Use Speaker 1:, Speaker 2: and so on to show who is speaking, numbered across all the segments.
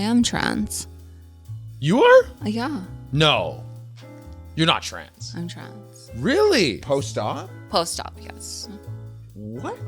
Speaker 1: am trans.
Speaker 2: You are?
Speaker 1: Yeah,
Speaker 2: No. You're not trans.
Speaker 1: I'm trans.
Speaker 2: Really?
Speaker 3: Post-op?
Speaker 1: Post-op, yes.
Speaker 3: What?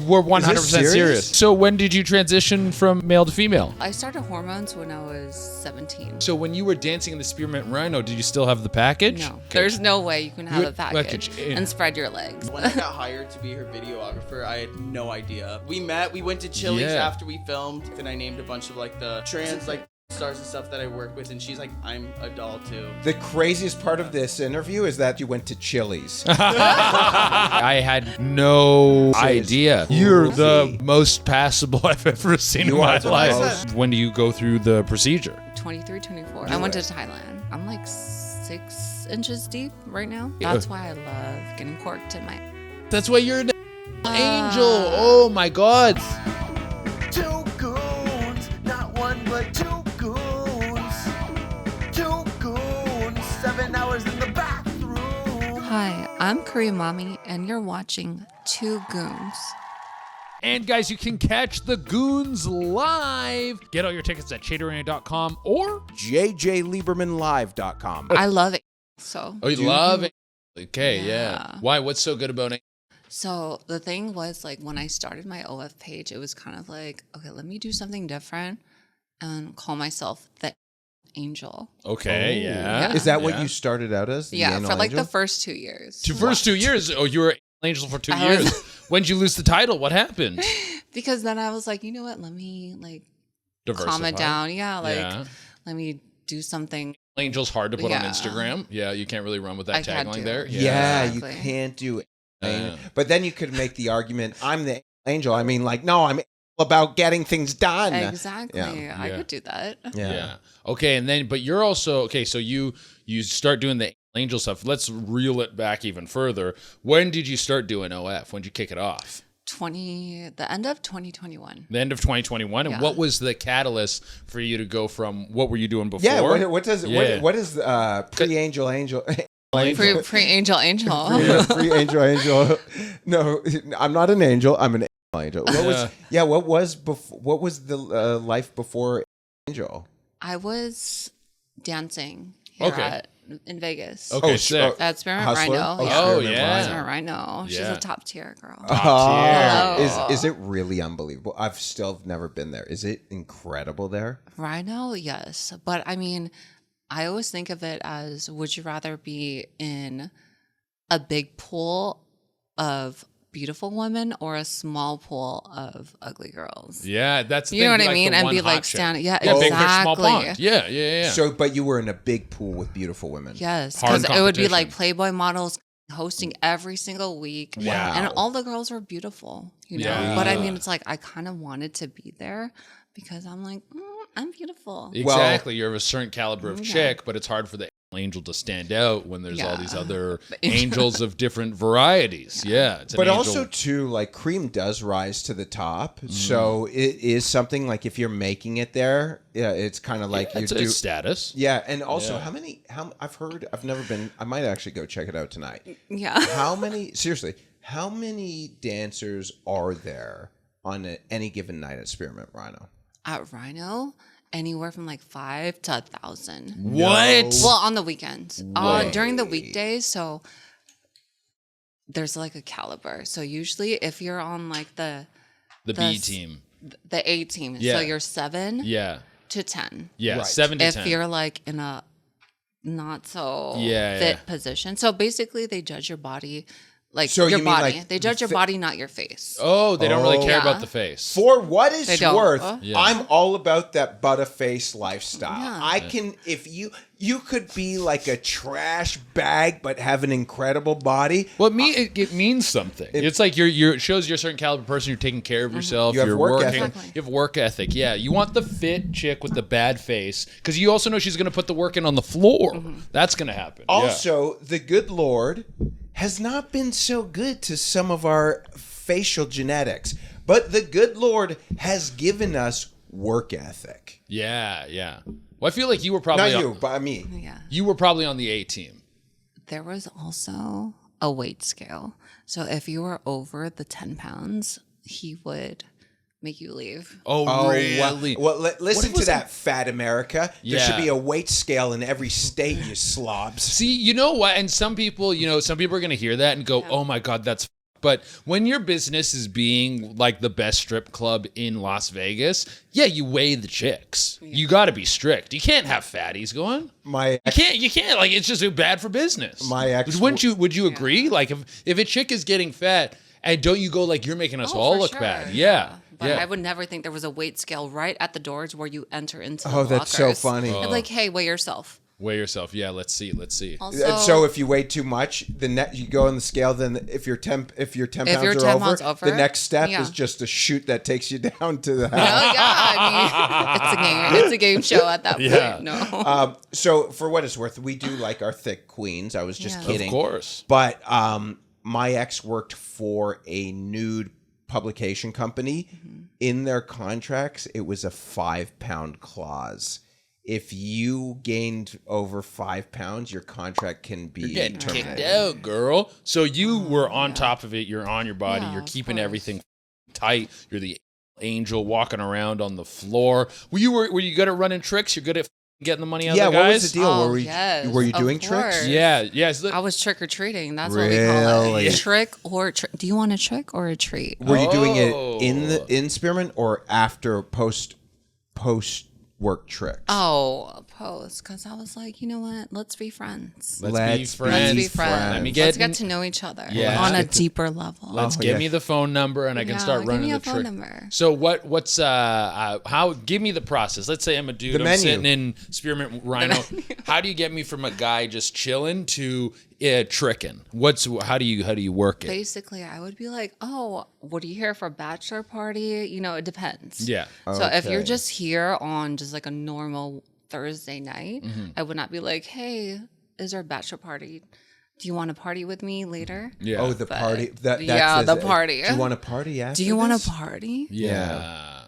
Speaker 2: We're 100%
Speaker 3: serious?
Speaker 2: serious. So when did you transition from male to female?
Speaker 1: I started hormones when I was 17.
Speaker 2: So when you were dancing in the Spearmint Rhino, did you still have the package?
Speaker 1: No, there's no way you can have a package
Speaker 2: package.
Speaker 1: and spread your legs.
Speaker 4: When I got hired to be her videographer, I had no idea. We went to Chili's after we filmed, and I named a bunch of like the trans like stars and stuff that I work with, and she's like, I'm a doll too.
Speaker 3: The craziest part of this interview is that you went to Chili's.
Speaker 2: I had no idea. You're the most passable I've ever seen in my life. When do you go through the procedure?
Speaker 1: 23, 24. I went to Thailand. I'm like 6 inches deep right now. That's why I love getting corked in my...
Speaker 2: That's why you're an angel. Oh my God.
Speaker 5: 2 goons, not 1 but 2 goons. 2 goons, 7 hours in the bathroom.
Speaker 1: Hi, I'm Korean Mommie, and you're watching 2 Goons.
Speaker 2: And guys, you can catch the Goons live. Get all your tickets at shaderarena.com or
Speaker 3: JJLiebermanLive.com.
Speaker 1: I love it. So,
Speaker 2: Oh, you love it? Okay, yeah.
Speaker 1: Yeah.
Speaker 2: Why? What's so good about it?
Speaker 1: so the thing was, like, when I started my OF page, it was kind of like, okay, let me do something different and call myself the angel.
Speaker 2: Okay, yeah.
Speaker 3: Is that what you started out as? The
Speaker 1: Yeah,
Speaker 3: anal
Speaker 1: for like
Speaker 3: angel?
Speaker 1: the first 2 years.
Speaker 2: First 2 years. Oh, you were an angel for 2
Speaker 1: I
Speaker 2: years.
Speaker 1: was-
Speaker 2: When'd you lose the title? What happened?
Speaker 1: Because then I was like, you know what? Let me like
Speaker 2: Diversify.
Speaker 1: calm it down. Yeah, like
Speaker 2: Yeah.
Speaker 1: let me do something.
Speaker 2: Angel's hard to put on
Speaker 1: Yeah.
Speaker 2: Instagram. Yeah, you can't really run with that
Speaker 1: I can't
Speaker 2: tagline
Speaker 1: do
Speaker 2: there.
Speaker 1: it.
Speaker 3: Yeah,
Speaker 1: Exactly.
Speaker 3: you can't do it.
Speaker 2: Yeah.
Speaker 3: But then you could make the argument, I'm the angel. I mean, like, no, I'm about getting things done.
Speaker 1: Exactly.
Speaker 3: Yeah.
Speaker 1: I
Speaker 2: Yeah.
Speaker 1: could do that.
Speaker 2: Yeah. Okay, and then but you're also okay. So you start doing the angel stuff. Let's reel it back even further. When did you start doing OF? When did you kick it off?
Speaker 1: The end of 2021.
Speaker 2: The end of 2021. And
Speaker 1: Yeah.
Speaker 2: what was the catalyst for you to go from what were you doing before?
Speaker 3: Yeah, what does
Speaker 2: Yeah.
Speaker 3: what is pre-angel angel?
Speaker 1: Pre-angel angel.
Speaker 3: Free angel. No, I'm not an angel. I'm an angel. What was the life before angel?
Speaker 1: I was dancing here in Vegas.
Speaker 2: Okay,
Speaker 3: Oh,
Speaker 2: sick.
Speaker 1: At Spearmint
Speaker 3: Hustler?
Speaker 1: Rhino.
Speaker 3: Oh,
Speaker 1: Yeah.
Speaker 2: Oh,
Speaker 3: Spearmint
Speaker 2: yeah.
Speaker 1: Spearmint Rhino. She's
Speaker 2: Yeah.
Speaker 1: a top tier girl.
Speaker 2: Top
Speaker 3: Is it really unbelievable? I've still never been there. Is it incredible there?
Speaker 1: Rhino, yes. But I mean, I always think of it as, would you rather be in a big pool of beautiful women or a small pool of ugly girls?
Speaker 2: Yeah, that's the
Speaker 1: You know
Speaker 2: thing,
Speaker 1: what I
Speaker 2: like
Speaker 1: mean?
Speaker 2: the
Speaker 1: And
Speaker 2: one
Speaker 1: be
Speaker 2: hot
Speaker 1: like
Speaker 2: chick.
Speaker 1: standing. Yeah,
Speaker 2: Yeah, big fish, small
Speaker 1: exactly.
Speaker 2: pond. Yeah.
Speaker 3: So, but you were in a big pool with beautiful women.
Speaker 1: Yes,
Speaker 2: Hard
Speaker 1: because it would be
Speaker 2: competition.
Speaker 1: like Playboy models hosting every single week.
Speaker 3: Wow.
Speaker 1: And all the girls were beautiful, you know?
Speaker 2: Yeah.
Speaker 1: But I mean, it's like, I kind of wanted to be there because I'm like, I'm beautiful.
Speaker 2: Exactly. You're of a certain caliber of
Speaker 1: Yeah.
Speaker 2: chick, but it's hard for the angel to stand out when there's all
Speaker 1: Yeah.
Speaker 2: these other angels of different varieties. Yeah. It's an
Speaker 3: But
Speaker 2: angel.
Speaker 3: also too, like cream does rise to the top, so it is something like if you're making it there, yeah, it's kind of like
Speaker 2: it's
Speaker 3: you
Speaker 2: a
Speaker 3: do.
Speaker 2: status.
Speaker 3: Yeah, and also
Speaker 2: Yeah.
Speaker 3: I've never been. I might actually go check it out tonight.
Speaker 1: Yeah.
Speaker 3: How many dancers are there on any given night at Spearmint Rhino?
Speaker 1: At Rhino, anywhere from like 5 to 1,000.
Speaker 2: What?
Speaker 1: Well, on the weekends. During the weekdays, so there's like a caliber. So usually if you're on like the
Speaker 2: B team.
Speaker 1: the A team,
Speaker 2: Yeah.
Speaker 1: so you're 7
Speaker 2: Yeah.
Speaker 1: to 10.
Speaker 2: Yeah.
Speaker 3: Right.
Speaker 2: 7 to
Speaker 1: If
Speaker 2: 10.
Speaker 1: you're like in a not so
Speaker 2: Yeah,
Speaker 1: fit
Speaker 2: yeah.
Speaker 1: position. So basically they judge your body, like
Speaker 3: So
Speaker 1: your
Speaker 3: you mean,
Speaker 1: body.
Speaker 3: like,
Speaker 1: they judge your body, not your face.
Speaker 2: Oh, they don't really care
Speaker 1: Yeah.
Speaker 2: about the face.
Speaker 3: For what
Speaker 1: They
Speaker 3: it's
Speaker 1: don't.
Speaker 3: worth,
Speaker 2: Yeah.
Speaker 3: I'm all about that butterface lifestyle.
Speaker 1: Yeah.
Speaker 3: I can, if you could be like a trash bag but have an incredible body.
Speaker 2: Well, it means something. It's like it shows you're a certain caliber person. You're taking care of yourself.
Speaker 3: You have
Speaker 2: You're
Speaker 3: work
Speaker 2: working.
Speaker 3: ethic.
Speaker 1: Exactly.
Speaker 2: You have work ethic. Yeah, you want the fit chick with the bad face because you also know she's going to put the work in on the floor. That's going to happen. Yeah.
Speaker 3: Also, the good Lord has not been so good to some of our facial genetics, but the good Lord has given us work ethic.
Speaker 2: Yeah. Well, I feel like you were probably
Speaker 3: Not you, but me.
Speaker 1: Yeah.
Speaker 2: You were probably on the A team.
Speaker 1: There was also a weight scale. So if you were over the 10 pounds, he would make you leave.
Speaker 2: Oh, really?
Speaker 3: Well, listen to
Speaker 2: was
Speaker 3: that, fat America. There should
Speaker 2: Yeah.
Speaker 3: be a weight scale in every state, you slobs.
Speaker 2: See, you know what? And some people, some people are going to hear that and go, oh my God, that's but when your business is being like the best strip club in Las Vegas, yeah, you weigh the chicks. Yeah. You got to be strict. You can't have fatties going. You can't. Like, it's just bad for business.
Speaker 3: My ex,
Speaker 2: would you agree? Like, if a chick is getting fat, and don't you go like, you're making us all look bad? Yeah.
Speaker 1: But I would never think there was a weight scale right at the doors where you enter into the
Speaker 3: lockers. That's so funny.
Speaker 1: I'm like, hey, weigh yourself.
Speaker 2: Weigh yourself. Yeah, let's see.
Speaker 1: Also,
Speaker 3: so if you weigh too much, you go on the scale. Then if you're 10 pounds over, the next step is just a chute that takes you down to the house.
Speaker 1: I mean, it's a game show at that point. No.
Speaker 3: So for what it's worth, we do like our thick queens. I was just kidding,
Speaker 2: of course.
Speaker 3: But my ex worked for a nude publication company. Mm-hmm. In their contracts, it was a 5-pound clause. If you gained over 5 pounds, your contract can be
Speaker 2: getting
Speaker 3: terminated.
Speaker 2: Kicked out, girl. So you were on top of it. You're on your body. You're keeping everything tight. You're the angel walking around on the floor. Were you good at running tricks? You're good at getting the money out of the guys?
Speaker 3: Yeah, what was the deal?
Speaker 1: Were
Speaker 3: you doing tricks?
Speaker 2: Yeah, yes.
Speaker 1: I was trick or treating. That's what we call it. Trick or do you want a trick or a treat?
Speaker 3: Were you doing it in Spearmint or after post work tricks?
Speaker 1: Oh, post, because I was like, you know what? Let's be friends.
Speaker 2: Let's be friends. Let's
Speaker 1: get to know each other
Speaker 2: Yeah.
Speaker 1: on a deeper level.
Speaker 2: Give me the phone number and I can start running the trick.
Speaker 1: Give me a phone number.
Speaker 2: So give me the process. Let's say I'm a dude, I'm sitting in Spearmint Rhino. How do you get me from a guy just chilling to tricking? How do you work it?
Speaker 1: Basically, I would be like, oh, what are you here for, a bachelor party? It depends.
Speaker 2: Yeah.
Speaker 1: So if you're just here on just like a normal Thursday night, I would not be like, hey, is there a bachelor party? Do you want to party with me later?
Speaker 2: Yeah.
Speaker 3: Oh, the party.
Speaker 1: The party.
Speaker 3: Do you want a party after
Speaker 1: Do you want
Speaker 3: this?
Speaker 1: a party?
Speaker 2: Yeah.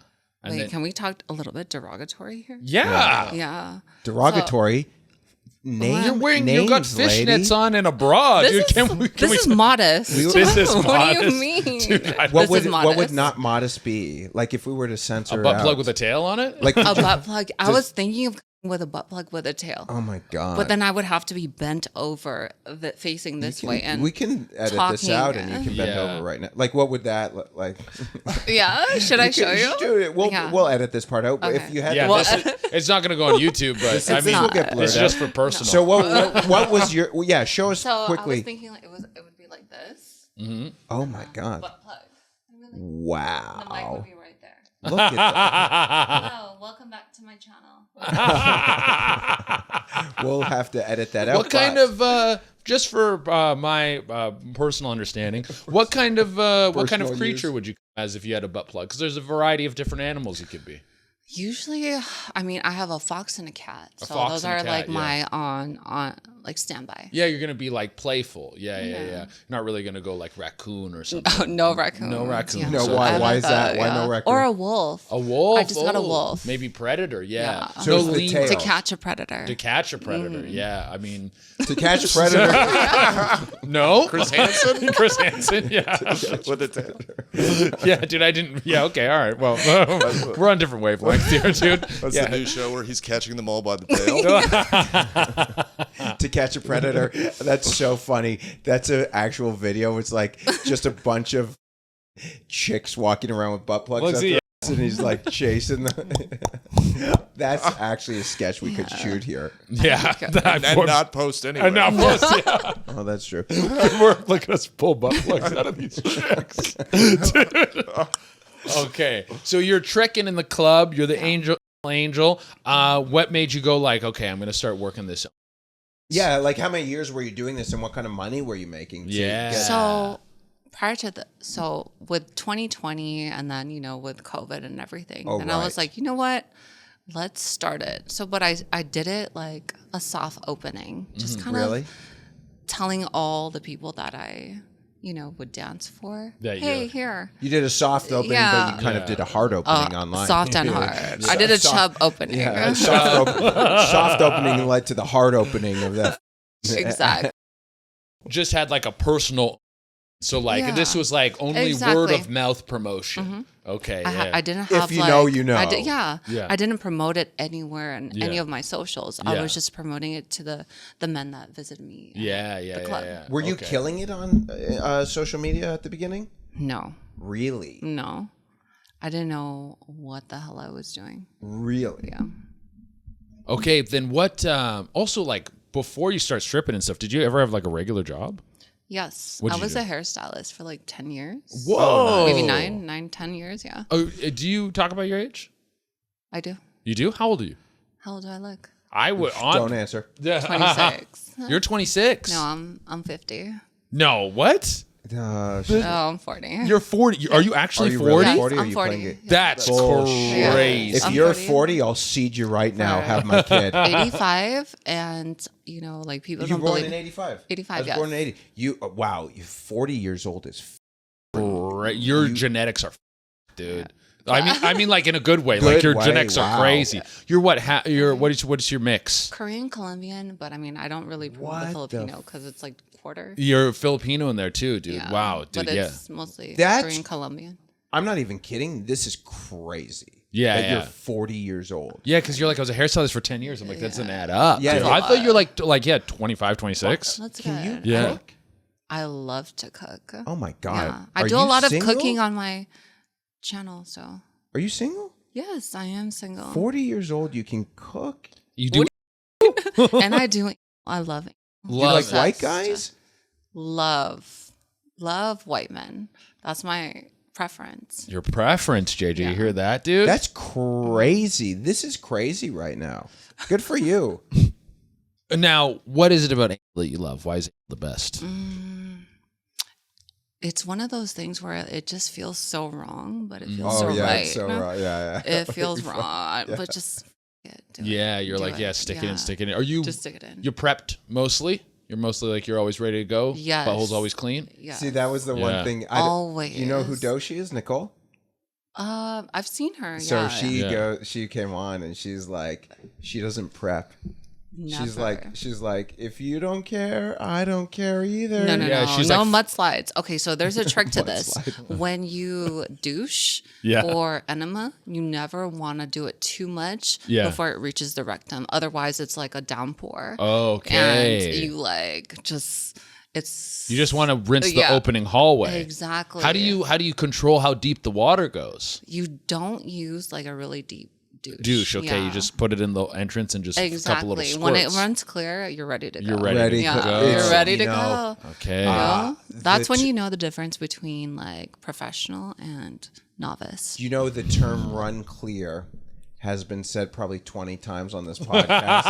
Speaker 1: Wait, can we talk a little bit derogatory here?
Speaker 2: Yeah.
Speaker 1: Yeah.
Speaker 3: Derogatory.
Speaker 2: You've got fishnets on and a bra, dude.
Speaker 1: This is modest.
Speaker 2: This is modest.
Speaker 1: What do you mean?
Speaker 2: Dude,
Speaker 3: what would not modest be? Like if we were to censor
Speaker 2: a butt
Speaker 3: out,
Speaker 2: plug with a tail on it?
Speaker 3: like
Speaker 1: a butt plug. I was thinking of with a butt plug with a tail.
Speaker 3: Oh my God.
Speaker 1: But then I would have to be bent over, facing this way. And
Speaker 3: we can edit this out and you can bend over right now. Like what would that look like?
Speaker 1: Yeah. Should I show you?
Speaker 3: Do it. We'll edit this part out.
Speaker 1: Okay.
Speaker 3: If you had
Speaker 2: it's not going to go on YouTube, but
Speaker 3: will get blurred
Speaker 2: it's just for personal.
Speaker 3: So what was your show us quickly.
Speaker 1: I was thinking it would be like this.
Speaker 2: Mm-hmm.
Speaker 3: Oh my God.
Speaker 1: Butt plug.
Speaker 3: Wow.
Speaker 1: The mic would be right there.
Speaker 3: Look at that.
Speaker 1: Hello, welcome back to my channel.
Speaker 3: We'll have to edit that out.
Speaker 2: What kind of just for my personal understanding, what kind of creature would you come as if you had a butt plug? Because there's a variety of different animals you could be.
Speaker 1: Usually, I mean, I have a fox and a cat, so those are like my on like standby.
Speaker 2: Yeah, you're gonna be like playful. Yeah. You're not really gonna go like raccoon or something.
Speaker 1: Oh, no raccoon.
Speaker 2: No raccoon.
Speaker 1: Yeah.
Speaker 3: No, why is that? Why no raccoon?
Speaker 1: Or a wolf.
Speaker 2: A wolf.
Speaker 1: I just got a wolf.
Speaker 2: Maybe predator. Yeah.
Speaker 3: So it's the tail.
Speaker 1: To catch a predator.
Speaker 2: To catch a predator. Yeah. I mean,
Speaker 3: to catch a predator.
Speaker 2: No.
Speaker 6: Chris Hansen?
Speaker 2: Chris Hansen. Yeah.
Speaker 6: With a tail.
Speaker 2: Yeah, dude. I didn't. Yeah. Okay. All right. Well, we're on different wavelengths here, dude.
Speaker 6: That's the new show where he's catching them all by the tail.
Speaker 3: To catch a predator. That's so funny. That's an actual video. It's like just a bunch of chicks walking around with butt plugs up their ass, and he's like chasing them. That's actually a sketch we could shoot here.
Speaker 2: Yeah.
Speaker 6: And not post anyway.
Speaker 2: And not post, yeah.
Speaker 3: Oh, that's true.
Speaker 2: Look at us pull butt plugs out of these chicks. Dude. Okay. So you're tricking in the club. You're the angel. What made you go like, okay, I'm going to start working this?
Speaker 3: Yeah, like how many years were you doing this and what kind of money were you making?
Speaker 1: So prior to with 2020 and then, with COVID and everything, I was like, you know what? Let's start it. So, but I did it like a soft opening, just kind of telling all the people that I, would dance for. Hey, here.
Speaker 3: You did a soft opening, but you kind of did a hard opening online.
Speaker 1: Soft and hard. I did a chub opening.
Speaker 3: Yeah, soft opening led to the hard opening of that.
Speaker 1: Exactly.
Speaker 2: Just had like a personal So like
Speaker 1: Yeah.
Speaker 2: this was like only
Speaker 1: Exactly.
Speaker 2: word of mouth promotion. Okay. Yeah.
Speaker 1: I didn't have
Speaker 3: If you
Speaker 1: like,
Speaker 3: know, you know.
Speaker 1: Yeah.
Speaker 2: Yeah.
Speaker 1: I didn't promote it anywhere in any
Speaker 2: Yeah.
Speaker 1: of my socials. I
Speaker 2: Yeah.
Speaker 1: was just promoting it to the men that visited me.
Speaker 2: yeah.
Speaker 1: club.
Speaker 3: Were you
Speaker 2: Okay.
Speaker 3: killing it on social media at the beginning?
Speaker 1: No,
Speaker 3: Really?
Speaker 1: no. I didn't know what the hell I was doing.
Speaker 3: Really?
Speaker 1: Yeah.
Speaker 2: Okay, then what? Also, like before you start stripping and stuff, did you ever have like a regular job?
Speaker 1: Yes.
Speaker 2: What'd
Speaker 1: I
Speaker 2: you
Speaker 1: was
Speaker 2: do?
Speaker 1: a hairstylist for like 10 years.
Speaker 2: Whoa.
Speaker 1: Maybe 10 years. Yeah.
Speaker 2: Oh, do you talk about your age?
Speaker 1: I do.
Speaker 2: You do? How old are you?
Speaker 1: How old do I look?
Speaker 2: I would.
Speaker 3: Don't answer.
Speaker 1: 26.
Speaker 2: You're 26.
Speaker 1: No, I'm 50.
Speaker 2: No, what?
Speaker 1: Oh, I'm 40.
Speaker 2: You're 40. Are you
Speaker 3: Are
Speaker 2: actually
Speaker 3: you
Speaker 2: 40?
Speaker 3: really
Speaker 1: Yes,
Speaker 3: 40 or are
Speaker 1: I'm
Speaker 3: you
Speaker 1: 40.
Speaker 3: playing it?
Speaker 2: That's
Speaker 3: Bullshit.
Speaker 2: crazy.
Speaker 3: If
Speaker 1: I'm
Speaker 3: you're
Speaker 1: 40.
Speaker 3: 40, I'll seed you right now. Have my kid.
Speaker 1: 85, and like people
Speaker 3: You
Speaker 1: don't
Speaker 3: were born
Speaker 1: believe.
Speaker 3: in 85.
Speaker 1: 85,
Speaker 3: I was
Speaker 1: yes.
Speaker 3: born in 80. You wow, you're 40 years old is
Speaker 2: Right. Your genetics are, dude. I mean, like in a good way. Like
Speaker 3: Good
Speaker 2: your
Speaker 3: way,
Speaker 2: genetics are
Speaker 3: wow.
Speaker 2: crazy. You're what? What is your mix?
Speaker 1: Korean, Colombian, but I mean, I don't really promote
Speaker 3: What
Speaker 1: the
Speaker 3: the
Speaker 1: Filipino because it's like quarter.
Speaker 2: You're Filipino in there too, dude.
Speaker 1: Yeah.
Speaker 2: Wow, dude.
Speaker 1: But
Speaker 2: Yeah.
Speaker 1: it's mostly
Speaker 3: That's-
Speaker 1: Korean, Colombian.
Speaker 3: I'm not even kidding. This is crazy.
Speaker 2: Yeah,
Speaker 3: that
Speaker 2: yeah.
Speaker 3: you're 40 years old.
Speaker 2: Yeah, because you're like, I was a hairstylist for 10 years. I'm like, that doesn't add up.
Speaker 3: Yeah,
Speaker 2: dude.
Speaker 3: it's a
Speaker 2: I thought you're like 25, 26.
Speaker 1: That's
Speaker 3: Can
Speaker 1: good.
Speaker 3: you
Speaker 2: Yeah.
Speaker 3: cook?
Speaker 1: I love to cook.
Speaker 3: Oh my god.
Speaker 1: Yeah. I
Speaker 3: Are
Speaker 1: do a
Speaker 3: you
Speaker 1: lot
Speaker 3: single?
Speaker 1: of cooking on my channel, so
Speaker 3: Are you single?
Speaker 1: yes, I am single.
Speaker 3: 40 years old, you can cook?
Speaker 2: You do.
Speaker 1: And I do. I love it.
Speaker 3: Do you like
Speaker 2: Love
Speaker 3: white
Speaker 1: Obsessed.
Speaker 3: guys?
Speaker 1: Love white men. That's my preference.
Speaker 2: Your preference, JJ. You
Speaker 1: Yeah.
Speaker 2: hear that, dude?
Speaker 3: That's crazy. This is crazy right now. Good for you.
Speaker 2: Now, what is it about anal that you love? Why is it the best?
Speaker 1: It's one of those things where it just feels so wrong, but it feels
Speaker 3: Oh
Speaker 1: so
Speaker 3: yeah,
Speaker 1: right.
Speaker 3: it's so right. Yeah, yeah.
Speaker 1: It feels wrong, but just do
Speaker 2: Yeah,
Speaker 1: it.
Speaker 2: you're
Speaker 1: Do
Speaker 2: like,
Speaker 1: it.
Speaker 2: yeah, stick it
Speaker 1: Yeah.
Speaker 2: in, stick it in. Are you
Speaker 1: Just stick it in.
Speaker 2: You're prepped mostly? You're mostly like you're always ready to go?
Speaker 1: Yes.
Speaker 2: Butthole's always clean?
Speaker 1: Yeah.
Speaker 3: See, that was the
Speaker 2: Yeah.
Speaker 3: one thing.
Speaker 1: Always.
Speaker 3: You know who Doshi is, Nicole?
Speaker 1: I've seen her.
Speaker 3: So
Speaker 1: yeah.
Speaker 3: she came on and she's like, she doesn't prep. She's
Speaker 1: Never.
Speaker 3: like, if you don't care, I don't care either.
Speaker 1: No,
Speaker 2: Yeah,
Speaker 1: no,
Speaker 2: she's
Speaker 1: no
Speaker 2: like-
Speaker 1: mudslides. Okay, so there's a trick to this. When you douche
Speaker 2: Yeah.
Speaker 1: or enema, you never want to do it too much
Speaker 2: Yeah.
Speaker 1: before it reaches the rectum. Otherwise, it's like a downpour.
Speaker 2: Okay.
Speaker 1: And you like just it's
Speaker 2: You just want to rinse the
Speaker 1: Yeah.
Speaker 2: opening hallway.
Speaker 1: exactly.
Speaker 2: How do you control how deep the water goes?
Speaker 1: You don't use like a really deep douche.
Speaker 2: Douche, okay. You
Speaker 1: Yeah.
Speaker 2: just put it in the entrance and just a couple
Speaker 1: exactly
Speaker 2: little squirts.
Speaker 1: when it runs clear, you're ready to go.
Speaker 2: You're ready,
Speaker 3: Ready
Speaker 2: to
Speaker 1: Yeah,
Speaker 2: go.
Speaker 1: you're ready to
Speaker 3: You know,
Speaker 1: go.
Speaker 2: Okay.
Speaker 1: You know? That's when
Speaker 3: the-
Speaker 1: you know the difference between like professional and novice.
Speaker 3: You know, the term run clear has been said probably 20 times on this podcast.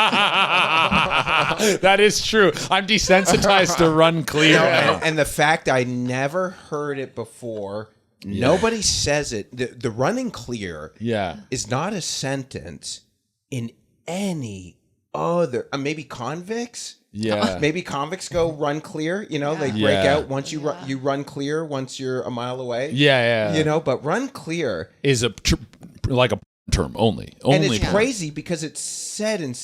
Speaker 2: That is true. I'm desensitized to run clear now.
Speaker 3: and the fact I never heard it before, nobody says it. The running clear
Speaker 2: Yeah.
Speaker 3: is not a sentence in any other, maybe convicts.
Speaker 2: Yeah.
Speaker 3: Maybe convicts go run clear. You know, they break
Speaker 2: Yeah.
Speaker 3: out once you you run clear once you're a mile away.
Speaker 2: Yeah, yeah.
Speaker 3: You know, but run clear,
Speaker 2: Is like a term only.
Speaker 3: and it's
Speaker 2: Only.
Speaker 3: crazy because it's said and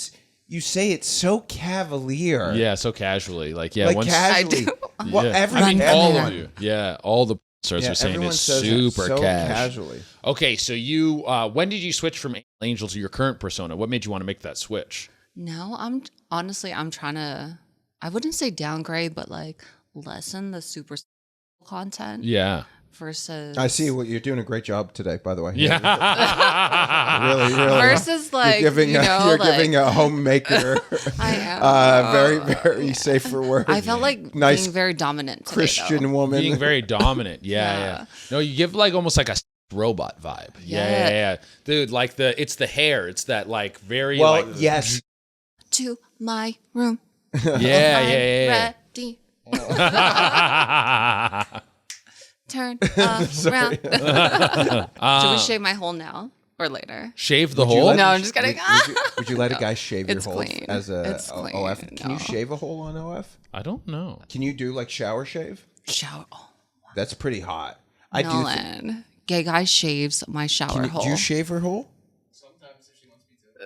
Speaker 3: you say it so cavalier.
Speaker 2: Yeah, so casually. Like, yeah,
Speaker 3: like
Speaker 2: once
Speaker 3: casually.
Speaker 1: do.
Speaker 3: Well,
Speaker 2: yeah.
Speaker 3: everyone,
Speaker 2: all
Speaker 3: everyone.
Speaker 2: of you. Yeah, all the stars
Speaker 3: Yeah,
Speaker 2: are saying
Speaker 3: everyone
Speaker 2: it's
Speaker 3: says it
Speaker 2: super
Speaker 3: so
Speaker 2: cash.
Speaker 3: casually.
Speaker 2: Okay, so you when did you switch from Angel to your current persona? What made you want to make that switch?
Speaker 1: No, I'm trying to, I wouldn't say downgrade, but like lessen the super content
Speaker 2: Yeah.
Speaker 1: versus
Speaker 3: I see what you're doing a great job today, by the way.
Speaker 2: Yeah.
Speaker 3: really, really.
Speaker 1: versus like
Speaker 3: you're giving
Speaker 1: you know,
Speaker 3: you're
Speaker 1: like,
Speaker 3: giving a homemaker
Speaker 1: I am
Speaker 3: very, very safe for work.
Speaker 1: I felt like
Speaker 3: nice
Speaker 1: being very dominant today,
Speaker 3: Christian
Speaker 1: though.
Speaker 3: woman.
Speaker 2: Being very dominant. Yeah,
Speaker 1: Yeah.
Speaker 2: yeah. No, you give like almost like a robot vibe. Yeah. Dude, like it's the hair. It's that like very
Speaker 3: well,
Speaker 2: like
Speaker 3: yes.
Speaker 1: To my room.
Speaker 2: yeah,
Speaker 1: I'm
Speaker 2: yeah.
Speaker 1: ready. Turn around. Should we shave my hole now or later?
Speaker 2: Shave the
Speaker 3: Would you
Speaker 2: hole?
Speaker 3: let-
Speaker 1: No, I'm just kidding.
Speaker 3: Would you let a guy shave your
Speaker 1: It's
Speaker 3: hole
Speaker 1: clean.
Speaker 3: as a
Speaker 1: It's clean.
Speaker 3: OF? Can you
Speaker 1: No.
Speaker 3: shave a hole on OF?
Speaker 2: I don't know.
Speaker 3: Can you do like shower shave?
Speaker 1: Shower. Oh,
Speaker 3: That's pretty hot. I do.
Speaker 1: Nolan. Gay guy shaves my shower hole.
Speaker 3: Do you shave her hole?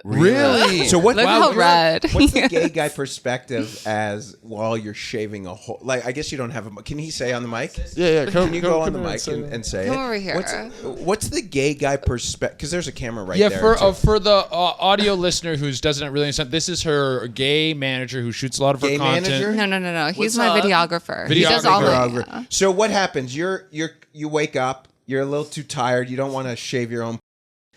Speaker 2: Really?
Speaker 3: So what?
Speaker 1: Look how red.
Speaker 3: What's the gay guy perspective as while you're shaving a whole? Like, I guess you don't have a. Can he say on the mic?
Speaker 6: Yeah.
Speaker 3: Can you go on the mic and say
Speaker 1: Come
Speaker 3: it?
Speaker 1: over here.
Speaker 3: What's the gay guy perspective? Because there's a camera right
Speaker 2: Yeah,
Speaker 3: there.
Speaker 2: for the audio listener who doesn't really understand, this is her gay manager who shoots a lot of
Speaker 3: Gay
Speaker 2: her content.
Speaker 3: manager?
Speaker 1: No. He's
Speaker 4: What's
Speaker 1: my
Speaker 4: up?
Speaker 1: videographer. He does all
Speaker 3: Videographer.
Speaker 1: the.
Speaker 3: So what happens? You wake up. You're a little too tired. You don't want to shave your own.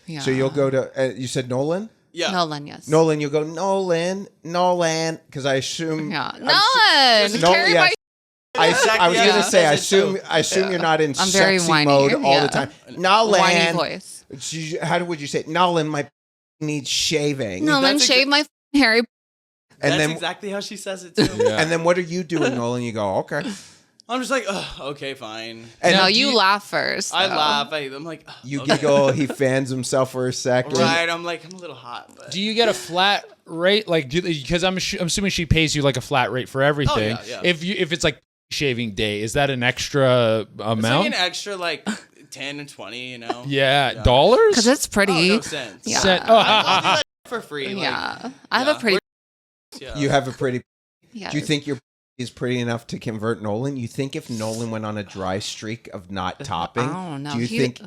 Speaker 1: Yeah.
Speaker 3: So you'll go to. You said Nolan.
Speaker 4: Yeah.
Speaker 1: Nolan, yes.
Speaker 3: Nolan, you'll go Nolan, because I assume.
Speaker 1: Yeah.
Speaker 3: I'm
Speaker 1: Nolan!
Speaker 3: No,
Speaker 1: Carry
Speaker 3: yes. I was
Speaker 4: Yeah.
Speaker 3: gonna say, I
Speaker 4: Says it
Speaker 3: assume you're not in
Speaker 1: I'm very
Speaker 3: sexy
Speaker 1: whiny.
Speaker 3: mode all
Speaker 1: Yeah.
Speaker 3: the time.
Speaker 1: my
Speaker 3: Nolan,
Speaker 1: whiny voice.
Speaker 3: how would you say, Nolan? My needs shaving.
Speaker 1: Nolan,
Speaker 4: That's
Speaker 1: shave my hairy.
Speaker 3: and
Speaker 4: That's
Speaker 3: then
Speaker 4: exactly how she says it too.
Speaker 2: Yeah.
Speaker 3: and then what are you doing, Nolan? You go, okay.
Speaker 4: I'm just like, okay, fine.
Speaker 3: And
Speaker 1: No,
Speaker 3: do
Speaker 1: you laugh first.
Speaker 4: I
Speaker 1: though.
Speaker 4: laugh. I'm like,
Speaker 3: You
Speaker 4: okay.
Speaker 3: giggle. He fans himself for a second.
Speaker 4: Right. I'm like, I'm a little hot. But
Speaker 2: Do you get a flat rate? Like, because I'm assuming she pays you like a flat rate for everything.
Speaker 4: yeah.
Speaker 2: If it's like shaving day, is that an extra
Speaker 4: it's
Speaker 2: amount?
Speaker 4: like an extra like 10 and 20, you know?
Speaker 2: Yeah, dollars.
Speaker 1: Because it's
Speaker 4: Oh,
Speaker 1: pretty.
Speaker 4: no sense.
Speaker 1: Yeah.
Speaker 2: Cent-
Speaker 4: I'll do that for free. Like,
Speaker 1: Yeah. I have a
Speaker 4: yeah.
Speaker 1: pretty.
Speaker 4: Yeah.
Speaker 3: You have a pretty.
Speaker 1: Yes.
Speaker 3: Do you think your is pretty enough to convert Nolan? You think if Nolan went on a dry streak of not topping,
Speaker 1: I don't know.
Speaker 3: do you think?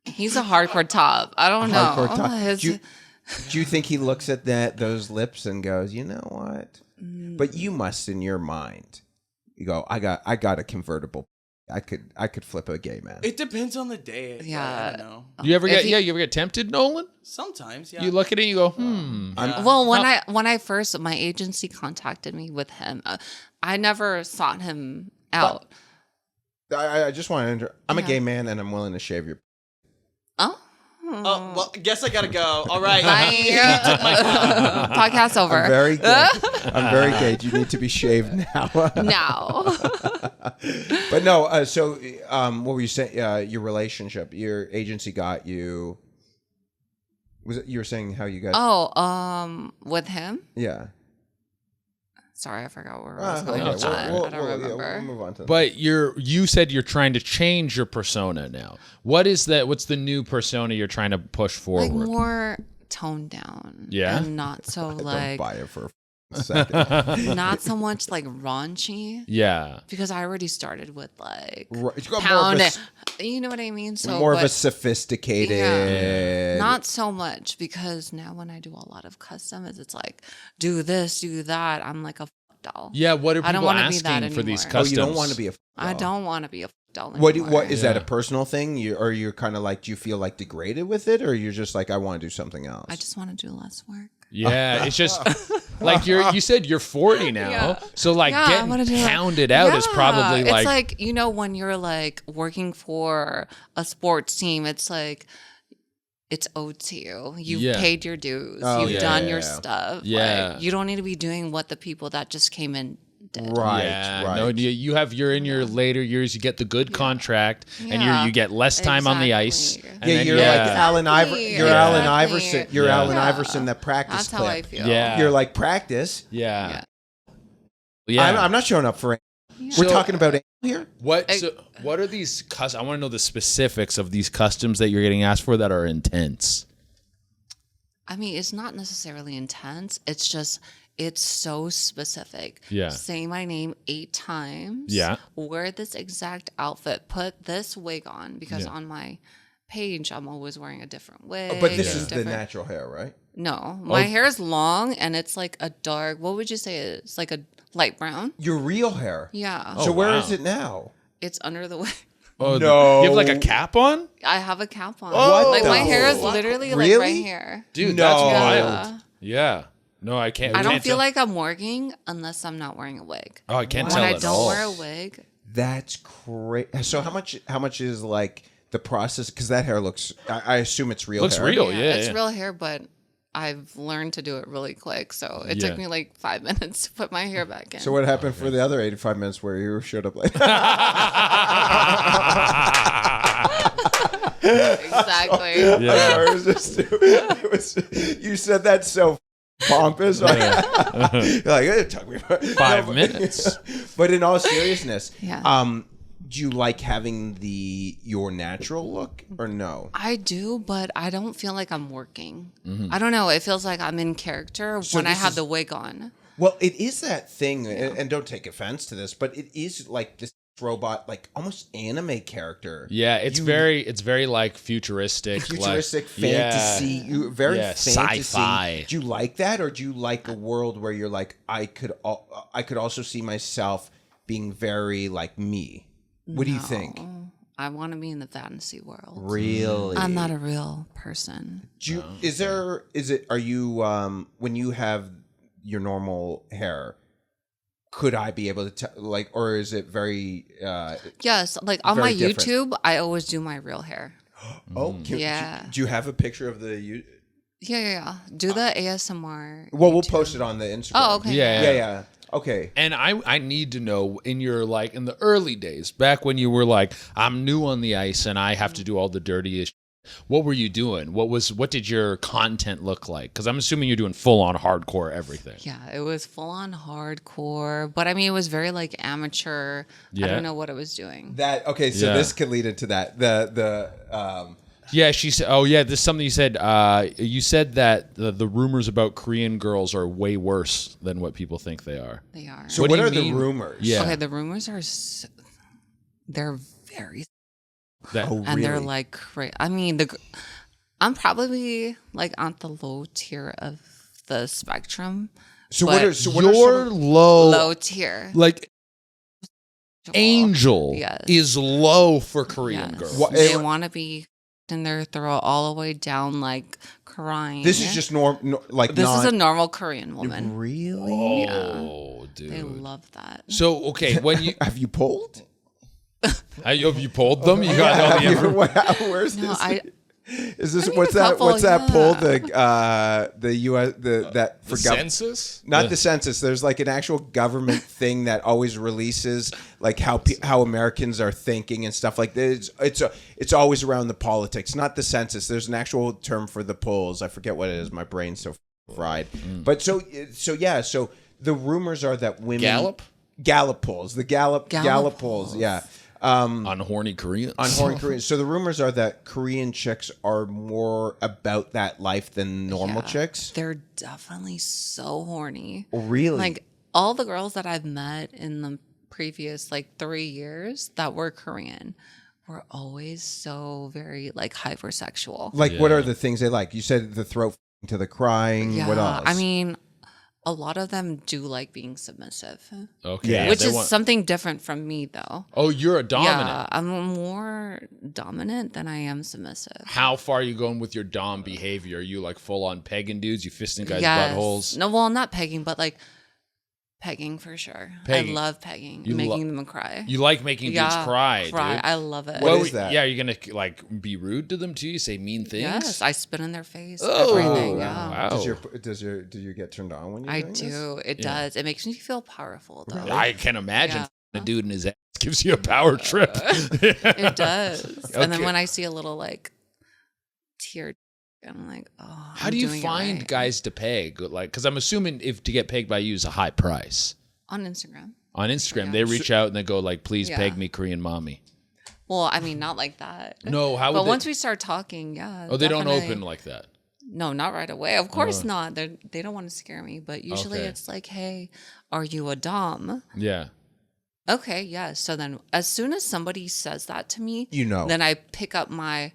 Speaker 1: He's a hardcore top? I don't know.
Speaker 3: Hardcore top.
Speaker 1: His-
Speaker 3: Do you think he looks at those lips and goes, you know what? But you must, in your mind, you go, I got a convertible. I could flip a gay man.
Speaker 4: It depends on the day.
Speaker 1: Yeah.
Speaker 4: I don't know.
Speaker 2: You ever
Speaker 1: If
Speaker 2: get you ever get tempted, Nolan?
Speaker 4: Sometimes, yeah.
Speaker 2: You look at it, and you go,
Speaker 4: Yeah.
Speaker 1: Well, when I first, my agency contacted me with him, I never sought him out.
Speaker 3: I just want to. I'm a
Speaker 1: Yeah.
Speaker 3: gay man and I'm willing to shave your.
Speaker 1: Oh.
Speaker 4: Oh, well, I guess I gotta go. All right.
Speaker 1: Podcast over.
Speaker 3: I'm very gay. I'm very gay. You need to be shaved now.
Speaker 1: now.
Speaker 3: But no. So, what were you saying? Your relationship, your agency got you. Was it you were saying how you got?
Speaker 1: With him?
Speaker 3: Yeah.
Speaker 1: Sorry, I forgot where I was going
Speaker 3: Okay.
Speaker 1: with that. I don't remember.
Speaker 3: We'll move on to.
Speaker 2: But you said you're trying to change your persona now. What is that? What's the new persona you're trying to push forward?
Speaker 1: Like more toned down.
Speaker 2: Yeah?
Speaker 1: And not so
Speaker 3: Don't
Speaker 1: like,
Speaker 3: buy it for a second.
Speaker 1: not so much like raunchy.
Speaker 2: Yeah.
Speaker 1: Because I already started with like
Speaker 3: It's got
Speaker 1: pound
Speaker 3: more
Speaker 1: it. You know what I mean? So
Speaker 3: of a
Speaker 1: but
Speaker 3: sophisticated.
Speaker 1: Yeah. Not so much because now when I do a lot of customs, it's like do this, do that. I'm like a doll.
Speaker 2: Yeah. What are
Speaker 1: I don't
Speaker 2: people
Speaker 1: wanna be that
Speaker 2: asking for these
Speaker 1: anymore.
Speaker 3: Oh,
Speaker 2: customs?
Speaker 3: you don't want to be a.
Speaker 1: I don't want to be a doll
Speaker 3: What
Speaker 1: anymore.
Speaker 3: is that a
Speaker 2: Yeah.
Speaker 3: personal thing? Or you're kind of like, do you feel like degraded with it, or you're just like, I want to do something else?
Speaker 1: I just want to do less work.
Speaker 2: Yeah, it's just like you said you're 40 now.
Speaker 1: Yeah.
Speaker 2: So like
Speaker 1: Yeah, I wanna do
Speaker 2: getting
Speaker 1: it.
Speaker 2: pounded out is probably
Speaker 1: it's
Speaker 2: like,
Speaker 1: like when you're like working for a sports team, it's like it's owed to you. You've
Speaker 2: Yeah.
Speaker 1: paid your dues.
Speaker 3: Oh,
Speaker 1: You've
Speaker 3: yeah,
Speaker 1: done
Speaker 3: yeah,
Speaker 1: your
Speaker 3: yeah.
Speaker 1: stuff.
Speaker 2: Yeah.
Speaker 1: Like, you don't need to be doing what the people that just came in did.
Speaker 3: Right,
Speaker 2: yeah,
Speaker 3: right.
Speaker 2: no, you're in your later years, you get the good contract, and
Speaker 1: Yeah.
Speaker 2: you get less time on the ice.
Speaker 1: Exactly.
Speaker 2: And
Speaker 3: Yeah,
Speaker 2: then,
Speaker 3: you're like Allen
Speaker 1: Exactly.
Speaker 3: You're
Speaker 1: Yeah.
Speaker 3: Allen Iverson. You're
Speaker 2: Yeah.
Speaker 3: Allen
Speaker 1: Yeah.
Speaker 3: Iverson that practice
Speaker 1: That's
Speaker 3: clip.
Speaker 1: how I feel.
Speaker 2: Yeah.
Speaker 3: You're like practice.
Speaker 2: Yeah.
Speaker 1: Yeah.
Speaker 3: I'm not showing up for it. We're
Speaker 2: So-
Speaker 3: talking about it here.
Speaker 2: What are these? I want to know the specifics of these customs that you're getting asked for that are intense.
Speaker 1: I mean, it's not necessarily intense. It's just, it's so specific.
Speaker 2: Yeah.
Speaker 1: Say my name 8 times.
Speaker 2: Yeah.
Speaker 1: Wear this exact outfit. Put this wig on because
Speaker 2: Yeah.
Speaker 1: on my page, I'm always wearing a different wig.
Speaker 3: But this
Speaker 1: and
Speaker 3: is the
Speaker 1: different-
Speaker 3: natural hair, right?
Speaker 1: No, my hair is long and it's like a dark, what would you say it is? Like a light brown?
Speaker 3: Your real hair.
Speaker 1: Yeah.
Speaker 3: So where
Speaker 2: wow.
Speaker 3: is it now?
Speaker 1: It's under the wig.
Speaker 2: Oh
Speaker 3: No.
Speaker 2: You have like a cap on,
Speaker 1: I have a cap on.
Speaker 3: What
Speaker 1: like my
Speaker 3: the
Speaker 1: hair is
Speaker 3: fuck?
Speaker 1: literally
Speaker 3: Really?
Speaker 1: like right here.
Speaker 2: dude.
Speaker 3: No.
Speaker 2: That's
Speaker 1: Yeah.
Speaker 2: wild. Yeah. No, I can't.
Speaker 1: I don't
Speaker 2: can't
Speaker 1: feel
Speaker 2: tell-
Speaker 1: like I'm working unless I'm not wearing a wig.
Speaker 2: Oh, I can't
Speaker 1: When
Speaker 2: tell
Speaker 1: I
Speaker 2: at
Speaker 1: don't
Speaker 2: all.
Speaker 1: wear a wig,
Speaker 3: That's crazy. So how much is like the process? Because that hair looks. I assume it's real.
Speaker 2: Looks
Speaker 3: hair.
Speaker 2: real. Yeah,
Speaker 1: it's
Speaker 2: yeah.
Speaker 1: real hair, but I've learned to do it really quick. So it
Speaker 2: Yeah.
Speaker 1: took me like 5 minutes to put my hair back in.
Speaker 3: So what happened for the other 85 minutes where you showed up late?
Speaker 1: Exactly.
Speaker 3: Sorry, it was you said that so pompous. You're like, it took me
Speaker 2: 5 minutes.
Speaker 3: But in all seriousness,
Speaker 1: Yeah.
Speaker 3: you like having your natural look or no?
Speaker 1: I do, but I don't feel like I'm working. I don't know. It feels like I'm in character when I have the wig on.
Speaker 3: Well, it is that thing, and don't take offense to this, but it is like this robot, like almost anime character.
Speaker 2: Yeah, it's very like futuristic
Speaker 3: fantasy, very fantasy.
Speaker 2: Sci-fi.
Speaker 3: Do you like that, or do you like a world where you're like, I could also see myself being very like me? What do you think?
Speaker 1: I want to be in the fantasy world.
Speaker 3: Really?
Speaker 1: I'm not a real person.
Speaker 3: Are you when you have your normal hair, could I be able to or is it very
Speaker 1: yes, like on my
Speaker 3: different?
Speaker 1: YouTube, I always do my real hair.
Speaker 3: Oh, do you have a picture of the
Speaker 1: Yeah. Do the ASMR.
Speaker 3: Well, we'll
Speaker 1: YouTube.
Speaker 3: post it on the Instagram.
Speaker 1: Oh, okay.
Speaker 3: Yeah. Okay.
Speaker 2: And I need to know, in your like in the early days, back when you were like, I'm new on the ice and I have to do all the dirtiest. What were you doing? What did your content look like? Because I'm assuming you're doing full on hardcore everything.
Speaker 1: Yeah, it was full on hardcore, but I mean, it was very like amateur.
Speaker 2: Yeah.
Speaker 1: I don't know what it was doing.
Speaker 3: This could lead into that.
Speaker 2: Yeah, she said. Oh, yeah. This is something you said. You said that the rumors about Korean girls are way worse than what people think they are.
Speaker 1: They are.
Speaker 3: So
Speaker 2: What
Speaker 3: what
Speaker 2: do you
Speaker 3: are the
Speaker 2: mean?
Speaker 3: rumors?
Speaker 2: Yeah.
Speaker 1: Okay, the rumors are they're very
Speaker 3: Oh,
Speaker 1: and they're
Speaker 3: really?
Speaker 1: like crazy. I mean, I'm probably like on the low tier of the spectrum.
Speaker 3: So
Speaker 1: but
Speaker 3: what are
Speaker 2: Your low
Speaker 1: low tier?
Speaker 2: like Angel
Speaker 1: Yes.
Speaker 2: is low for Korean
Speaker 1: Yes.
Speaker 2: girls.
Speaker 1: They want to be in their throat all the way down, like crying.
Speaker 3: This is just
Speaker 1: This is a normal Korean woman.
Speaker 3: Really?
Speaker 2: Oh, dude.
Speaker 1: They love that.
Speaker 2: So okay, when you
Speaker 3: Have you pulled?
Speaker 2: have you pulled them? You got all the information.
Speaker 3: Where's
Speaker 1: No,
Speaker 3: this? Is this
Speaker 1: I mean,
Speaker 3: what's
Speaker 1: a
Speaker 3: that?
Speaker 1: couple,
Speaker 3: What's that
Speaker 1: yeah.
Speaker 3: poll? The U.S. that for
Speaker 6: The
Speaker 3: gov-
Speaker 6: census?
Speaker 3: Not the census. There's like an actual government thing that always releases like how Americans are thinking and stuff like this. It's always around the politics, not the census. There's an actual term for the polls. I forget what it is. My brain's so fried. But so the rumors are that women Gallup polls, the Gallup polls, yeah.
Speaker 2: On horny Koreans.
Speaker 3: On horny Koreans. So the rumors are that Korean chicks are more about that life than normal chicks.
Speaker 1: They're definitely so horny.
Speaker 3: Really?
Speaker 1: Like all the girls that I've met in the previous like 3 years that were Korean were always so very like hypersexual.
Speaker 3: Like what are the things they like? You said the throat to the crying.
Speaker 1: Yeah,
Speaker 3: What else?
Speaker 1: I mean, a lot of them do like being submissive.
Speaker 2: Okay.
Speaker 3: Yeah.
Speaker 1: Which
Speaker 2: they
Speaker 1: is
Speaker 2: want-
Speaker 1: something different from me though.
Speaker 2: Oh, you're a dominant.
Speaker 1: Yeah, I'm more dominant than I am submissive.
Speaker 2: How far are you going with your dom behavior? Are you like full on pegging dudes? You fisting guys'
Speaker 1: Yes.
Speaker 2: buttholes?
Speaker 1: No, well, not pegging, but like pegging for sure.
Speaker 2: Pegging.
Speaker 1: I love pegging,
Speaker 2: You
Speaker 1: making them cry.
Speaker 2: You like making dudes cry, dude.
Speaker 1: I love it.
Speaker 3: What is that?
Speaker 2: Yeah, you're gonna like be rude to them too. You say mean things.
Speaker 1: Yes, I spit in their face.
Speaker 2: Oh,
Speaker 1: Everything.
Speaker 2: wow.
Speaker 1: Yeah.
Speaker 3: Do you get turned on when you
Speaker 1: I
Speaker 3: doing
Speaker 1: do.
Speaker 3: this?
Speaker 1: It does. It makes me feel powerful though.
Speaker 2: I can imagine
Speaker 1: Yeah.
Speaker 2: a dude in his ass gives you a power trip.
Speaker 1: It does. And then
Speaker 2: Okay.
Speaker 1: when I see a little like tear, I'm like, oh.
Speaker 2: How do you find guys to peg? Like, because I'm assuming if to get pegged by you is a high price.
Speaker 1: on Instagram?
Speaker 2: On Instagram,
Speaker 1: Yeah.
Speaker 2: they reach out and they go like, "Please
Speaker 1: Yeah.
Speaker 2: peg me, Korean mommy."
Speaker 1: Well, I mean, not like that.
Speaker 2: No, how would
Speaker 1: But
Speaker 2: they?
Speaker 1: once we start talking, yeah.
Speaker 2: Oh, they don't
Speaker 1: definitely.
Speaker 2: open like that.
Speaker 1: No, not right away. Of course not. They don't want to scare me. But usually
Speaker 2: Okay.
Speaker 1: it's like, hey, are you a dom?
Speaker 2: Yeah.
Speaker 1: Okay, yeah. So then as soon as somebody says that to me,
Speaker 3: You know.
Speaker 1: then I pick up my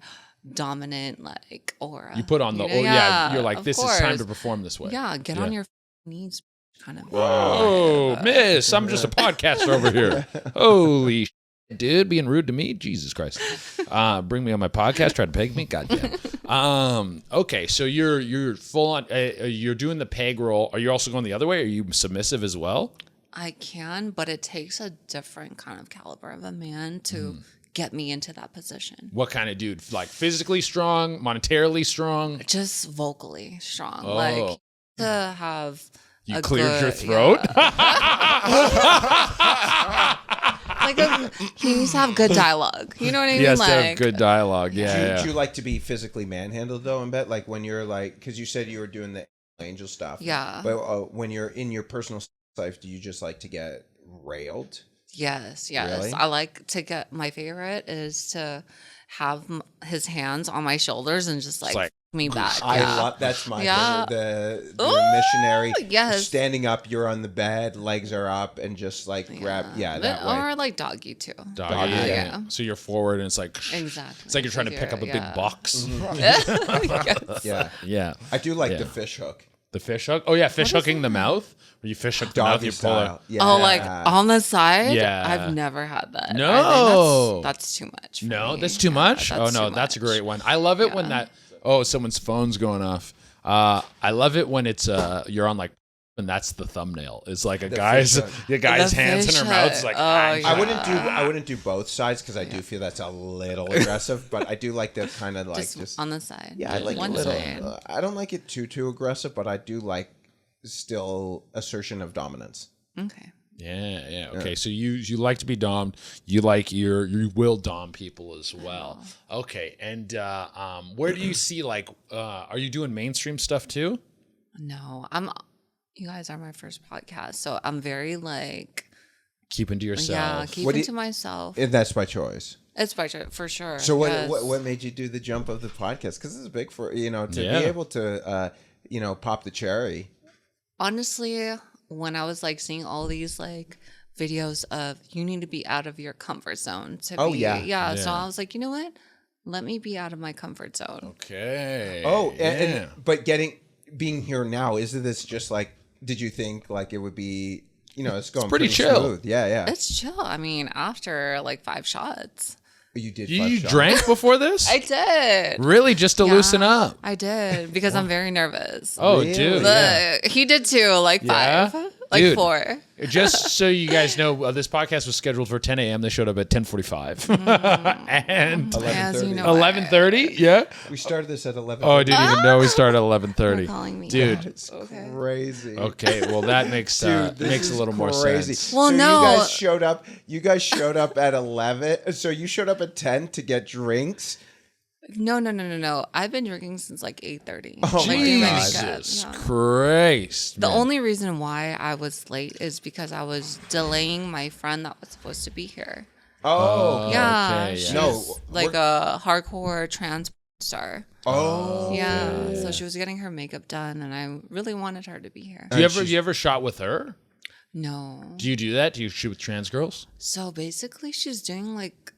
Speaker 1: dominant like aura.
Speaker 2: You put on the.
Speaker 1: You know?
Speaker 2: Oh yeah. You're like,
Speaker 1: of
Speaker 2: this is time
Speaker 1: course.
Speaker 2: to perform this way.
Speaker 1: Yeah, get on your knees kind of.
Speaker 2: Oh, miss! I'm just a podcaster over here. Holy shit, dude, being rude to me, Jesus Christ! Bring me on my podcast, try to peg me, goddamn. Okay, so you're full on. You're doing the peg roll. Are you also going the other way? Are you submissive as well?
Speaker 1: I can, but it takes a different kind of caliber of a man to get me into that position.
Speaker 2: What kind of dude? Like physically strong, monetarily strong?
Speaker 1: Just vocally strong.
Speaker 2: Oh.
Speaker 1: Like to have
Speaker 2: You
Speaker 1: a
Speaker 2: cleared your
Speaker 1: good-
Speaker 2: throat?
Speaker 1: he needs to have good dialogue. You know what I mean?
Speaker 2: He has
Speaker 1: like,
Speaker 2: to have good dialogue. Yeah,
Speaker 3: Do you like to be physically manhandled though in bed? Like when you're like, because you said you were doing the angel stuff.
Speaker 1: Yeah.
Speaker 3: But when you're in your personal life, do you just like to get railed?
Speaker 1: Yes.
Speaker 3: Really?
Speaker 1: I like to get, my favorite is to have his hands on my shoulders and just like,
Speaker 2: like,
Speaker 1: me back.
Speaker 3: I
Speaker 1: yeah.
Speaker 3: love that's my
Speaker 1: Yeah.
Speaker 3: favorite. The
Speaker 1: Ooh,
Speaker 3: missionary
Speaker 1: yes.
Speaker 3: standing up, you're on the bed, legs are up, and just like grab that way.
Speaker 1: Or like doggy too.
Speaker 2: Doggy,
Speaker 1: Yeah.
Speaker 2: So you're forward, and it's like
Speaker 1: Exactly.
Speaker 2: It's like you're trying to pick up a big box.
Speaker 1: Yes.
Speaker 3: Yeah,
Speaker 2: Yeah.
Speaker 3: I do like
Speaker 2: Yeah.
Speaker 3: the fish hook.
Speaker 2: The fish hook. Oh yeah, fish hooking the mouth. Where you fish hook the mouth,
Speaker 3: Doggy
Speaker 2: you pull it.
Speaker 3: style. Yeah.
Speaker 1: Oh, like on the side?
Speaker 2: Yeah.
Speaker 1: I've never had that.
Speaker 2: No.
Speaker 1: I think that's too much. For
Speaker 2: No,
Speaker 1: me.
Speaker 2: that's too
Speaker 1: Yeah,
Speaker 2: much.
Speaker 1: that's
Speaker 2: Oh no,
Speaker 1: too
Speaker 2: that's a
Speaker 1: much.
Speaker 2: great one. I love it when that. Oh, someone's phone's going off. I love it when it's you're on like, and that's the thumbnail. It's like a guy's
Speaker 3: fish hook.
Speaker 2: the guy's
Speaker 1: The
Speaker 2: hands in
Speaker 1: fish
Speaker 2: her mouth. It's
Speaker 1: hook.
Speaker 2: like
Speaker 1: Oh,
Speaker 2: "Ah."
Speaker 1: yeah.
Speaker 3: I wouldn't do both sides because I do feel that's a little aggressive, but I do like the kind of like
Speaker 1: Just on the side.
Speaker 3: yeah, I like
Speaker 1: one
Speaker 3: a little.
Speaker 1: side.
Speaker 3: I don't like it too aggressive, but I do like still assertion of dominance.
Speaker 1: Okay.
Speaker 2: Yeah. Okay, so you like to be domed. You like you will dom people as well. Okay, and where do you see like are you doing mainstream stuff too?
Speaker 1: No, you guys are my first podcast, so I'm very like,
Speaker 2: Keeping to yourself.
Speaker 1: yeah,
Speaker 3: What
Speaker 1: keeping
Speaker 3: do you-
Speaker 1: to myself.
Speaker 3: And that's by choice.
Speaker 1: It's for sure.
Speaker 3: So
Speaker 1: yes.
Speaker 3: what made you do the jump of the podcast? Because this is big for to
Speaker 2: Yeah.
Speaker 3: be able to pop the cherry.
Speaker 1: Honestly, when I was like seeing all these like videos of you need to be out of your comfort zone to
Speaker 3: Oh,
Speaker 1: be,
Speaker 3: yeah.
Speaker 1: So
Speaker 2: Yeah.
Speaker 1: I was like, you know what? Let me be out of my comfort zone.
Speaker 2: Okay.
Speaker 3: Oh,
Speaker 2: yeah.
Speaker 3: but being here now, isn't this just like? Did you think like it would be? It's going
Speaker 2: pretty chill.
Speaker 3: smooth. Yeah.
Speaker 1: It's chill. I mean, after like 5 shots,
Speaker 3: You did.
Speaker 2: you
Speaker 3: 5 shots.
Speaker 2: drank before this?
Speaker 1: I did.
Speaker 2: Really, just to
Speaker 1: Yeah,
Speaker 2: loosen up?
Speaker 1: I did because I'm very nervous.
Speaker 2: Oh,
Speaker 3: Really?
Speaker 2: dude.
Speaker 1: But he did too, like
Speaker 2: Yeah?
Speaker 1: 5, like
Speaker 2: Dude.
Speaker 1: 4.
Speaker 2: Just so you guys know, this podcast was scheduled for 10 a.m. They showed up at 10:45 and
Speaker 1: As you
Speaker 3: 11:30.
Speaker 1: know,
Speaker 2: 11:30. Yeah.
Speaker 3: We started this at 11.
Speaker 2: Oh, I didn't even know we started at
Speaker 1: You're
Speaker 2: 11:30.
Speaker 1: calling me.
Speaker 2: Dude.
Speaker 3: It's
Speaker 1: Okay.
Speaker 3: crazy.
Speaker 2: Okay, well that makes
Speaker 3: Dude, this
Speaker 2: makes a
Speaker 3: is
Speaker 2: little more
Speaker 3: crazy.
Speaker 2: sense.
Speaker 1: Well,
Speaker 3: so
Speaker 1: no.
Speaker 3: you guys showed up at 11. So you showed up at 10 to get drinks.
Speaker 1: No. I've been drinking since like 8:30.
Speaker 3: Oh
Speaker 1: Like,
Speaker 3: my
Speaker 1: doing
Speaker 3: God.
Speaker 1: makeup,
Speaker 2: Jesus
Speaker 1: yeah.
Speaker 2: Christ.
Speaker 1: The
Speaker 2: man.
Speaker 1: only reason why I was late is because I was delaying my friend that was supposed to be here.
Speaker 3: Oh.
Speaker 1: Yeah,
Speaker 2: okay,
Speaker 1: she's
Speaker 2: yeah.
Speaker 3: No,
Speaker 1: like a hardcore trans star.
Speaker 3: Oh.
Speaker 1: Yeah, so she was getting her makeup done, and I really wanted her to be here.
Speaker 2: Do you ever shot with her?
Speaker 1: No.
Speaker 2: Do you do that? Do you shoot with trans girls?
Speaker 1: So basically, she's doing like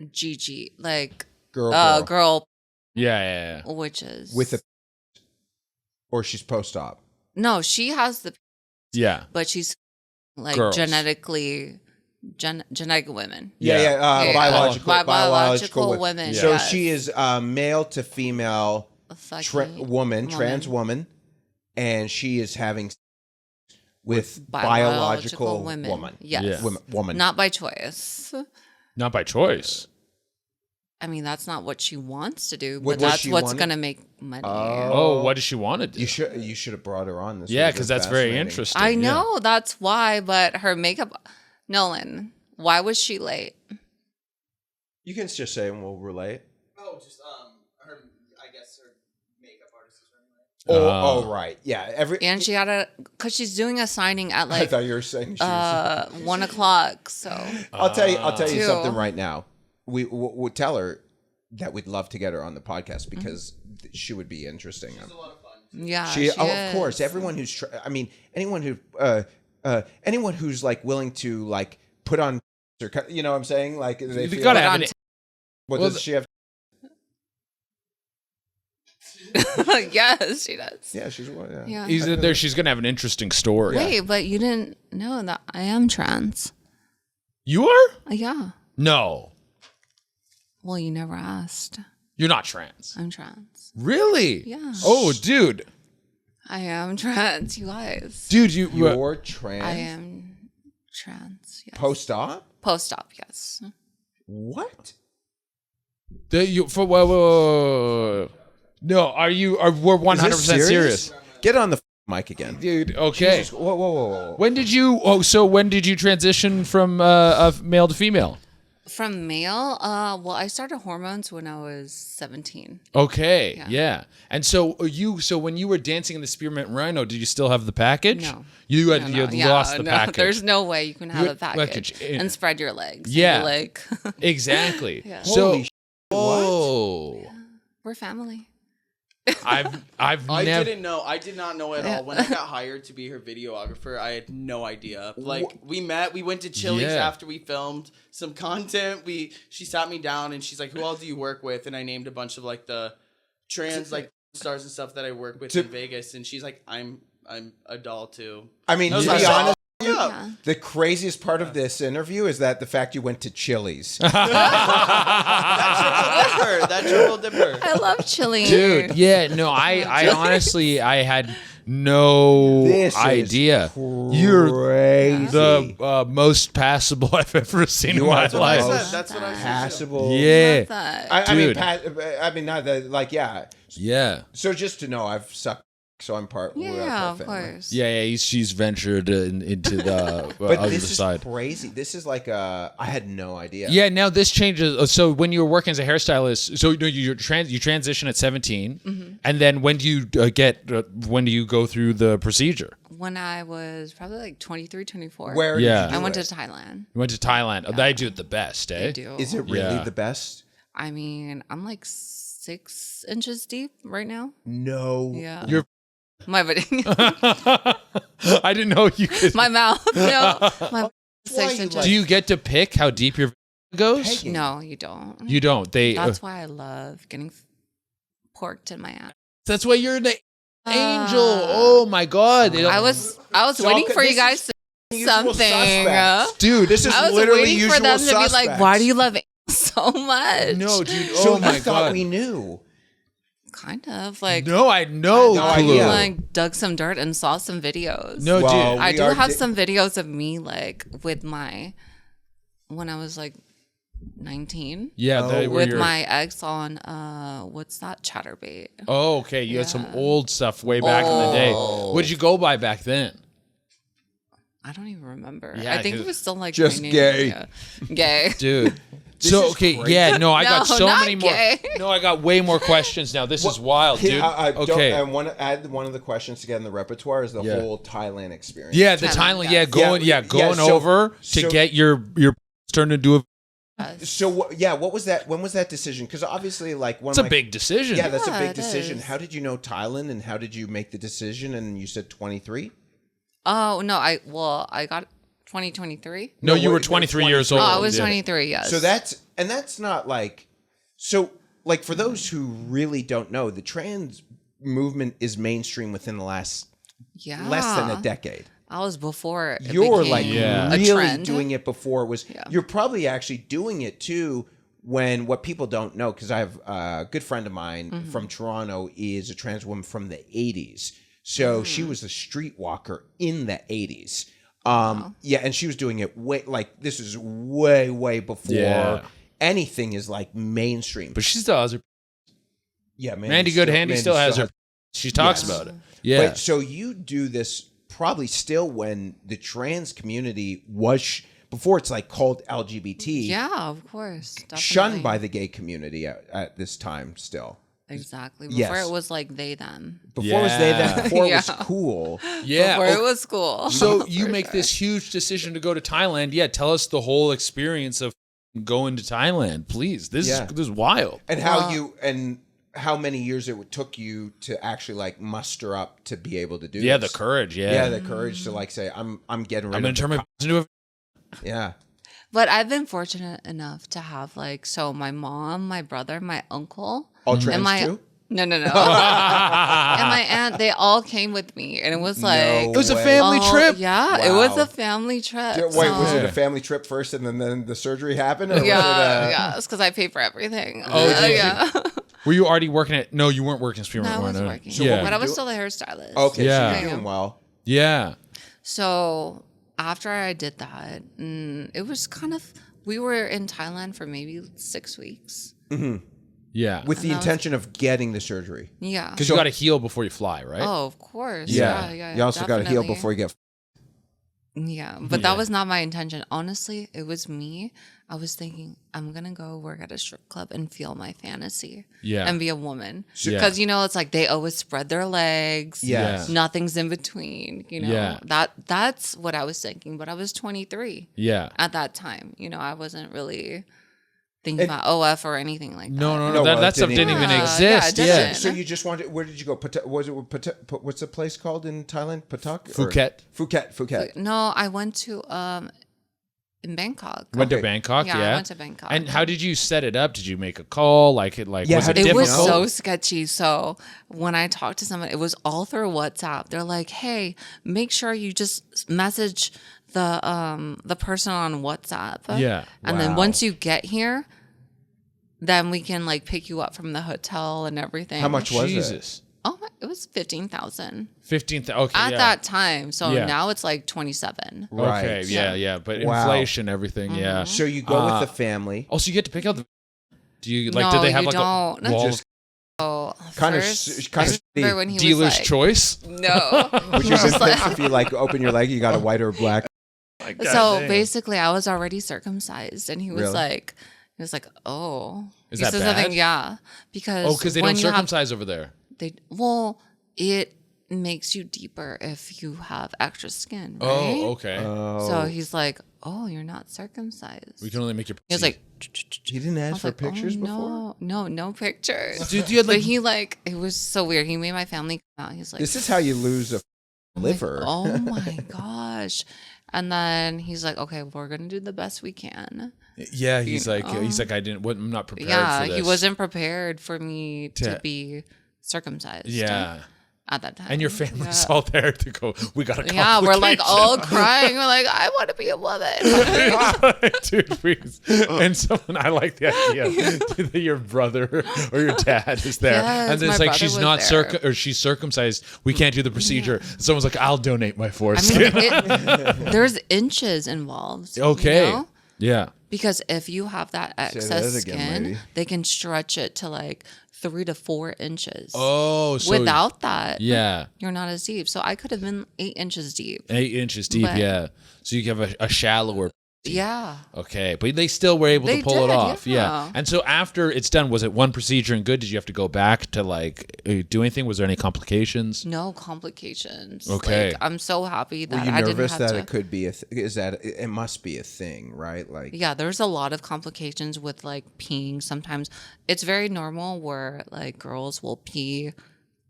Speaker 1: GG, like
Speaker 3: Girl.
Speaker 1: girl
Speaker 2: Yeah.
Speaker 1: witches.
Speaker 3: With a. Or she's post-op.
Speaker 1: No, she has the,
Speaker 2: Yeah.
Speaker 1: but she's like
Speaker 2: Girls.
Speaker 1: genetic women.
Speaker 3: Yeah.
Speaker 1: Yeah.
Speaker 3: Biological
Speaker 1: Biological women,
Speaker 3: So
Speaker 1: yes.
Speaker 3: she is male to female
Speaker 1: A fucking
Speaker 3: trans woman, and she is having with biological woman.
Speaker 1: Yes.
Speaker 2: Yeah.
Speaker 3: Woman.
Speaker 1: Not by choice.
Speaker 2: Not by choice.
Speaker 1: I mean, that's not what she wants to do,
Speaker 3: What
Speaker 1: but
Speaker 3: does
Speaker 1: that's
Speaker 3: she
Speaker 1: what's
Speaker 3: want?
Speaker 1: going to make money.
Speaker 2: Oh, what does she want to do?
Speaker 3: You should have brought her on. This
Speaker 2: Yeah,
Speaker 3: would've
Speaker 2: because
Speaker 3: been
Speaker 2: that's very
Speaker 3: fascinating.
Speaker 2: interesting.
Speaker 1: I
Speaker 2: yeah.
Speaker 1: know, that's why, but her makeup. Nolan, why was she late?
Speaker 3: You can just say and we'll relate.
Speaker 4: Oh, just her. I guess her makeup artist is running late.
Speaker 3: Oh, right. Yeah.
Speaker 1: And she had because she's doing a signing at
Speaker 3: I
Speaker 1: like
Speaker 3: thought you were saying she was.
Speaker 1: 1 o'clock. So
Speaker 3: I'll tell you
Speaker 1: Two.
Speaker 3: something right now. We'll tell her that we'd love to get her on the podcast because she would be interesting.
Speaker 4: It's a lot of fun.
Speaker 1: yeah,
Speaker 3: She,
Speaker 1: she
Speaker 3: of
Speaker 1: is.
Speaker 3: course, everyone who's, anyone who's like willing to like put on, or you know what I'm saying? Like they
Speaker 2: You
Speaker 3: feel
Speaker 2: gotta
Speaker 3: like,
Speaker 2: have
Speaker 1: on
Speaker 2: an.
Speaker 3: what
Speaker 2: well,
Speaker 3: does she have?
Speaker 1: Yes, she does.
Speaker 3: Yeah, she's one.
Speaker 1: Yeah.
Speaker 2: She's gonna have an interesting story.
Speaker 1: Wait, but you didn't know that I am trans.
Speaker 2: You are?
Speaker 1: Yeah.
Speaker 2: No,
Speaker 1: Well, you never asked.
Speaker 2: you're not trans.
Speaker 1: I'm trans.
Speaker 2: Really?
Speaker 1: Yeah.
Speaker 2: Oh, dude,
Speaker 1: I am trans, you guys.
Speaker 2: dude, you.
Speaker 3: You're trans.
Speaker 1: I am trans. Yes.
Speaker 3: Post-op?
Speaker 1: Post-op, yes.
Speaker 3: What?
Speaker 2: Whoa. No, we're 100% serious.
Speaker 3: Get on the mic again.
Speaker 2: Dude, okay.
Speaker 3: Jesus. Whoa.
Speaker 2: When did you transition from male to female?
Speaker 1: From male, well, I started hormones when I was 17.
Speaker 2: Okay,
Speaker 1: Yeah.
Speaker 2: yeah. And so when you were dancing in the Spearmint Rhino, did you still have the package?
Speaker 1: No.
Speaker 2: You had lost the
Speaker 1: no,
Speaker 2: package.
Speaker 1: There's no way you can have
Speaker 2: You
Speaker 1: a
Speaker 2: had
Speaker 1: package
Speaker 2: package,
Speaker 1: and spread your legs.
Speaker 2: Yeah.
Speaker 1: Like,
Speaker 2: Exactly.
Speaker 1: Yeah.
Speaker 2: So
Speaker 3: Holy
Speaker 2: whoa.
Speaker 1: we're family.
Speaker 2: I've
Speaker 4: I
Speaker 2: never
Speaker 4: didn't know. I did not know at all. When I got hired to be her videographer, I had no idea. Like we met, we went to Chili's
Speaker 2: Yeah.
Speaker 4: after we filmed some content. She sat me down and she's like, "Who all do you work with?" And I named a bunch of like the trans like stars and stuff that I work with in Vegas. And she's like, "I'm a doll too."
Speaker 3: I mean,
Speaker 4: I was
Speaker 3: to be
Speaker 4: like,
Speaker 3: honest,
Speaker 1: Yeah.
Speaker 3: the craziest part of this interview is that the fact you went to Chili's.
Speaker 4: That triple dipper.
Speaker 1: I love chili.
Speaker 2: Dude, yeah, no, I honestly I had no
Speaker 3: This is
Speaker 2: idea.
Speaker 3: You're crazy.
Speaker 2: The most passable I've ever seen in
Speaker 3: You
Speaker 2: my
Speaker 3: are the
Speaker 2: life.
Speaker 3: most
Speaker 4: That's what I was
Speaker 3: passable.
Speaker 2: Yeah.
Speaker 1: Love that.
Speaker 3: I mean,
Speaker 2: Dude.
Speaker 3: I mean, not that. Like, yeah.
Speaker 2: Yeah.
Speaker 3: So just to know, I've sucked. So I'm part. we're a
Speaker 1: Yeah,
Speaker 3: part
Speaker 1: of
Speaker 3: family.
Speaker 1: course.
Speaker 2: Yeah, she's ventured into the
Speaker 3: But
Speaker 2: other
Speaker 3: this is
Speaker 2: side.
Speaker 3: crazy. This is like I had no idea.
Speaker 2: Yeah, now this changes. So when you were working as a hairstylist, so you transition at 17, and then when do you when do you go through the procedure?
Speaker 1: When I was probably like 23, 24.
Speaker 3: Where?
Speaker 2: Yeah.
Speaker 3: Did you
Speaker 1: I
Speaker 3: do
Speaker 1: went to
Speaker 3: it?
Speaker 1: Thailand.
Speaker 2: You went to Thailand. Oh, they do it the best, eh?
Speaker 1: I do.
Speaker 3: Is it really
Speaker 2: Yeah.
Speaker 3: the best?
Speaker 1: I mean, I'm like 6 inches deep right now.
Speaker 3: No.
Speaker 1: Yeah.
Speaker 2: You're-
Speaker 1: my
Speaker 2: I didn't know you could.
Speaker 1: my mouth. No. My
Speaker 3: Why
Speaker 1: 6
Speaker 3: you
Speaker 1: inches.
Speaker 3: like-
Speaker 2: Do you get to pick how deep your goes?
Speaker 3: Pegging.
Speaker 1: No, you don't.
Speaker 2: You don't. They.
Speaker 1: That's why I love getting porked in my ass.
Speaker 2: That's why you're the angel. Oh my God!
Speaker 1: I was
Speaker 3: So
Speaker 1: waiting for
Speaker 3: this
Speaker 1: you guys
Speaker 3: is
Speaker 1: to say
Speaker 3: usual
Speaker 1: something.
Speaker 3: suspects. Dude, this is
Speaker 1: I was
Speaker 3: literally
Speaker 1: waiting
Speaker 3: usual
Speaker 1: for them to be like,
Speaker 3: suspects.
Speaker 1: "Why do you love it so much?"
Speaker 2: No, dude.
Speaker 3: So
Speaker 2: Oh my
Speaker 3: you thought
Speaker 2: God.
Speaker 3: we knew.
Speaker 1: Kind of like.
Speaker 2: No, I had no
Speaker 3: No
Speaker 2: clue.
Speaker 3: idea.
Speaker 1: Like dug some dirt and saw some videos.
Speaker 2: No,
Speaker 3: Well,
Speaker 2: dude.
Speaker 1: I
Speaker 3: we
Speaker 1: do
Speaker 3: are
Speaker 1: have
Speaker 3: di-
Speaker 1: some videos of me like with my when I was like 19
Speaker 2: Yeah, they were
Speaker 1: with
Speaker 2: your.
Speaker 1: my ex on what's that chatterbait?
Speaker 2: Oh, okay. You had some
Speaker 1: Yeah.
Speaker 2: old stuff way back in the day. What did you go by back then?
Speaker 1: I don't even remember.
Speaker 2: Yeah,
Speaker 1: I think
Speaker 2: 'cause-
Speaker 1: it was still like
Speaker 3: Just
Speaker 1: my name.
Speaker 3: gay.
Speaker 1: Yeah. Gay.
Speaker 2: Dude.
Speaker 3: This
Speaker 2: So
Speaker 3: is
Speaker 2: okay,
Speaker 3: crazy.
Speaker 2: yeah, no, I got
Speaker 1: No,
Speaker 2: so
Speaker 1: not
Speaker 2: many more.
Speaker 1: gay.
Speaker 2: No, I got way more questions now. This is wild, dude.
Speaker 3: I
Speaker 2: Okay,
Speaker 3: I want to add one of the questions to get in the repertoire is the
Speaker 2: Yeah.
Speaker 3: whole Thailand experience.
Speaker 2: yeah, the
Speaker 1: Thailand,
Speaker 2: Thailand,
Speaker 1: yes.
Speaker 2: going
Speaker 3: Yeah, so-
Speaker 2: over to
Speaker 3: so-
Speaker 2: get your turned into a.
Speaker 3: So what was that? When was that decision? Because obviously, like one
Speaker 2: It's
Speaker 3: of
Speaker 2: a
Speaker 3: my,
Speaker 2: big decision.
Speaker 3: Yeah, that's a
Speaker 1: Yeah,
Speaker 3: big
Speaker 1: it
Speaker 3: decision.
Speaker 1: is.
Speaker 3: How did you know Thailand, and how did you make the decision? And you said 23.
Speaker 1: Oh no, I got 2023.
Speaker 2: No,
Speaker 3: No,
Speaker 2: you were
Speaker 3: what-
Speaker 2: 23
Speaker 3: what-
Speaker 2: years
Speaker 1: Oh,
Speaker 2: old.
Speaker 1: I was
Speaker 2: yeah.
Speaker 1: 23. Yes.
Speaker 3: So that's not like, so like for those who really don't know, the trans movement is mainstream within the last
Speaker 1: yeah.
Speaker 3: less than a decade.
Speaker 1: I was before. It
Speaker 3: You're
Speaker 1: became
Speaker 3: like
Speaker 2: Yeah.
Speaker 1: a
Speaker 3: really
Speaker 1: trend.
Speaker 3: doing it before it was.
Speaker 1: Yeah.
Speaker 3: You're probably actually doing it too. When what people don't know, because I have a good friend of mine
Speaker 1: Mm-hmm.
Speaker 3: from Toronto is a trans woman from the 80s. So she
Speaker 1: Mm.
Speaker 3: was a streetwalker in the 80s. Yeah, and she was doing it way like this is way before
Speaker 2: Yeah.
Speaker 3: anything is like mainstream.
Speaker 2: But she still has her.
Speaker 3: yeah,
Speaker 2: Mandy Good Handy
Speaker 3: Mandy
Speaker 2: still has her. She talks
Speaker 3: Yes.
Speaker 2: about it. Yeah.
Speaker 3: Wait, so you do this probably still when the trans community was before it's like called LGBT,
Speaker 1: Yeah, of course. Definitely.
Speaker 3: shunned by the gay community at this time still.
Speaker 1: Exactly. Before
Speaker 3: Yes.
Speaker 1: it was like they them.
Speaker 3: Before it was they
Speaker 2: Yeah.
Speaker 3: that before it
Speaker 1: Yeah.
Speaker 3: was cool.
Speaker 2: yeah.
Speaker 1: Before
Speaker 2: okay.
Speaker 1: it was cool.
Speaker 2: So you
Speaker 1: For
Speaker 2: make
Speaker 1: sure.
Speaker 2: this huge decision to go to Thailand. Yeah, tell us the whole experience of going to Thailand, please. This is wild.
Speaker 3: And how many years it took you to actually like muster up to be able to do
Speaker 2: Yeah,
Speaker 3: this.
Speaker 2: the courage. Yeah,
Speaker 3: Yeah, the courage to like say I'm getting rid
Speaker 2: I'm
Speaker 3: of
Speaker 2: gonna turn my
Speaker 3: the
Speaker 2: business into a.
Speaker 3: yeah.
Speaker 1: But I've been fortunate enough to have like so my mom, my brother, my uncle,
Speaker 3: All trans
Speaker 1: and my
Speaker 3: too?
Speaker 1: no, and my aunt. They all came with me, and it was like
Speaker 3: No
Speaker 2: It was a
Speaker 3: way.
Speaker 2: family
Speaker 1: oh,
Speaker 2: trip.
Speaker 1: Yeah, it was
Speaker 3: Wow.
Speaker 1: a family trip.
Speaker 3: Wait, was
Speaker 1: so-
Speaker 3: it a family trip first and then the surgery happened? Or
Speaker 1: Yeah,
Speaker 3: was it
Speaker 1: yeah. It's because I pay for everything.
Speaker 2: Oh, did you?
Speaker 1: yeah.
Speaker 2: Were you already working at? No, you weren't working at
Speaker 1: No,
Speaker 2: Spearmint
Speaker 1: I was
Speaker 2: Rhino.
Speaker 1: working,
Speaker 2: Yeah.
Speaker 1: but I was
Speaker 3: do-
Speaker 1: still a hairstylist.
Speaker 3: Okay,
Speaker 2: Yeah.
Speaker 3: so you're doing well.
Speaker 2: Yeah.
Speaker 1: So after I did that, it was kind of we were in Thailand for maybe 6 weeks.
Speaker 2: Yeah.
Speaker 3: With the
Speaker 1: that was-
Speaker 3: intention of getting the surgery.
Speaker 1: Yeah.
Speaker 2: Because you got to heal before you fly, right?
Speaker 1: Oh, of course.
Speaker 3: Yeah.
Speaker 1: Yeah.
Speaker 3: You also got to heal
Speaker 1: definitely.
Speaker 3: before you get
Speaker 1: Yeah, but that was not my intention. Honestly, it was me. I was thinking, I'm going to go work at a strip club and feel my fantasy.
Speaker 2: Yeah.
Speaker 1: And be a woman.
Speaker 2: Yeah.
Speaker 1: Because, it's like they always spread their legs.
Speaker 3: Yes.
Speaker 1: Nothing's in between.
Speaker 2: Yeah.
Speaker 1: That's what I was thinking. But I was 23
Speaker 2: Yeah.
Speaker 1: at that time. I wasn't really thinking about OF or anything like that.
Speaker 2: No.
Speaker 3: No, well,
Speaker 2: that stuff
Speaker 3: it
Speaker 2: didn't
Speaker 3: didn't
Speaker 2: even
Speaker 1: even-
Speaker 2: exist.
Speaker 1: Yeah, it
Speaker 2: Yeah.
Speaker 1: didn't.
Speaker 3: So you just wanted? Where did you go? What's the place called in Thailand? Patak? Phuket.
Speaker 1: No, I went to in Bangkok.
Speaker 2: Went to
Speaker 3: Okay.
Speaker 2: Bangkok,
Speaker 1: Yeah,
Speaker 2: yeah.
Speaker 1: I went to Bangkok.
Speaker 2: And how did you set it up? Did you make a call?
Speaker 3: Yeah,
Speaker 2: was
Speaker 3: how
Speaker 2: it
Speaker 3: did-
Speaker 1: It
Speaker 2: difficult?
Speaker 1: was so sketchy. So when I talked to someone, it was all through WhatsApp. They're like, "Hey, make sure you just message the person on WhatsApp."
Speaker 2: Yeah.
Speaker 1: And then
Speaker 3: Wow.
Speaker 1: once you get here, then we can like pick you up from the hotel and everything.
Speaker 3: How much was it?
Speaker 2: Jesus.
Speaker 1: Oh, it was 15,000
Speaker 2: 15,000. Okay,
Speaker 1: at
Speaker 2: yeah.
Speaker 1: that time. So
Speaker 2: Yeah.
Speaker 1: now it's like 27.
Speaker 3: Right.
Speaker 2: Okay, yeah. But
Speaker 3: Wow.
Speaker 2: inflation, everything, yeah.
Speaker 3: So you go with the family.
Speaker 2: Also, you get to pick out the. Do you
Speaker 1: No,
Speaker 2: do they have
Speaker 1: you
Speaker 2: like
Speaker 1: don't.
Speaker 2: a wall
Speaker 3: Just
Speaker 1: So
Speaker 3: kind
Speaker 1: first,
Speaker 3: of, kind
Speaker 1: I
Speaker 3: of.
Speaker 1: remember when he
Speaker 2: dealer's
Speaker 1: was like,
Speaker 2: choice?
Speaker 1: No.
Speaker 3: Would
Speaker 1: He
Speaker 3: you have
Speaker 1: was
Speaker 3: been
Speaker 1: like-
Speaker 3: pissed if you like open your leg, you got a white or a black?
Speaker 1: So basically, I was already circumcised, and he was
Speaker 3: Really?
Speaker 1: like, "Oh,
Speaker 2: Is
Speaker 1: he
Speaker 2: that
Speaker 1: said
Speaker 2: bad?
Speaker 1: something, yeah, because
Speaker 2: Oh, because they
Speaker 1: when
Speaker 2: don't
Speaker 1: you have-
Speaker 2: circumcise over there.
Speaker 1: it makes you deeper if you have extra skin, right?
Speaker 2: Oh, okay.
Speaker 1: So he's like, "Oh, you're not circumcised."
Speaker 2: we can only make your.
Speaker 1: He was like,
Speaker 3: He didn't
Speaker 1: I
Speaker 3: ask
Speaker 1: was
Speaker 3: for
Speaker 1: like,
Speaker 3: pictures
Speaker 1: oh,
Speaker 3: before.
Speaker 1: no pictures.
Speaker 2: Dude, you had
Speaker 1: But
Speaker 2: like.
Speaker 1: he it was so weird. He made my family come out. He's like,
Speaker 3: This is how you lose a
Speaker 1: I'm like,
Speaker 3: liver.
Speaker 1: oh my gosh. And then he's like, "Okay, we're gonna do the best we can."
Speaker 2: Yeah, he's
Speaker 1: you
Speaker 2: like,
Speaker 1: know.
Speaker 2: I'm not prepared
Speaker 1: Yeah,
Speaker 2: for this.
Speaker 1: he wasn't prepared for me to
Speaker 2: To-
Speaker 1: be circumcised.
Speaker 2: Yeah.
Speaker 1: At that time.
Speaker 2: And your family's
Speaker 1: Yeah.
Speaker 2: all there to go, we got a
Speaker 1: Yeah, we're like all crying. We're like, "I want to be a woman."
Speaker 2: Dude, please. And someone, I like the idea that your brother or your dad is there.
Speaker 1: Yes,
Speaker 2: and then it's
Speaker 1: my
Speaker 2: like,
Speaker 1: brother
Speaker 2: she's
Speaker 1: was
Speaker 2: not
Speaker 1: there.
Speaker 2: or she's circumcised. We can't do the procedure. Someone's like, I'll donate my
Speaker 1: I
Speaker 2: foreskin.
Speaker 1: mean, there's inches involved.
Speaker 2: Okay.
Speaker 1: You know?
Speaker 2: Yeah.
Speaker 1: Because if you have that
Speaker 3: that
Speaker 1: excess
Speaker 3: again,
Speaker 1: skin,
Speaker 3: lady.
Speaker 1: they can stretch it to like 3 to 4 inches.
Speaker 2: Oh, so.
Speaker 1: Without that,
Speaker 2: Yeah.
Speaker 1: you're not as deep. So I could have been 8 inches deep.
Speaker 2: 8 inches deep.
Speaker 1: But-
Speaker 2: Yeah. So you have a shallower.
Speaker 1: Yeah.
Speaker 2: Okay. But they still were able to
Speaker 1: They
Speaker 2: pull it
Speaker 1: did,
Speaker 2: off.
Speaker 1: yeah.
Speaker 2: And so after it's done, was it one procedure and good? Did you have to go back to like do anything? Was there any complications?
Speaker 1: No complications.
Speaker 2: Okay.
Speaker 1: Like, I'm so happy that
Speaker 3: Were you
Speaker 1: I didn't
Speaker 3: nervous
Speaker 1: have
Speaker 3: that
Speaker 1: to.
Speaker 3: it could be is that it must be a thing, right? Like
Speaker 1: Yeah, there's a lot of complications with like peeing. Sometimes it's very normal where like girls will pee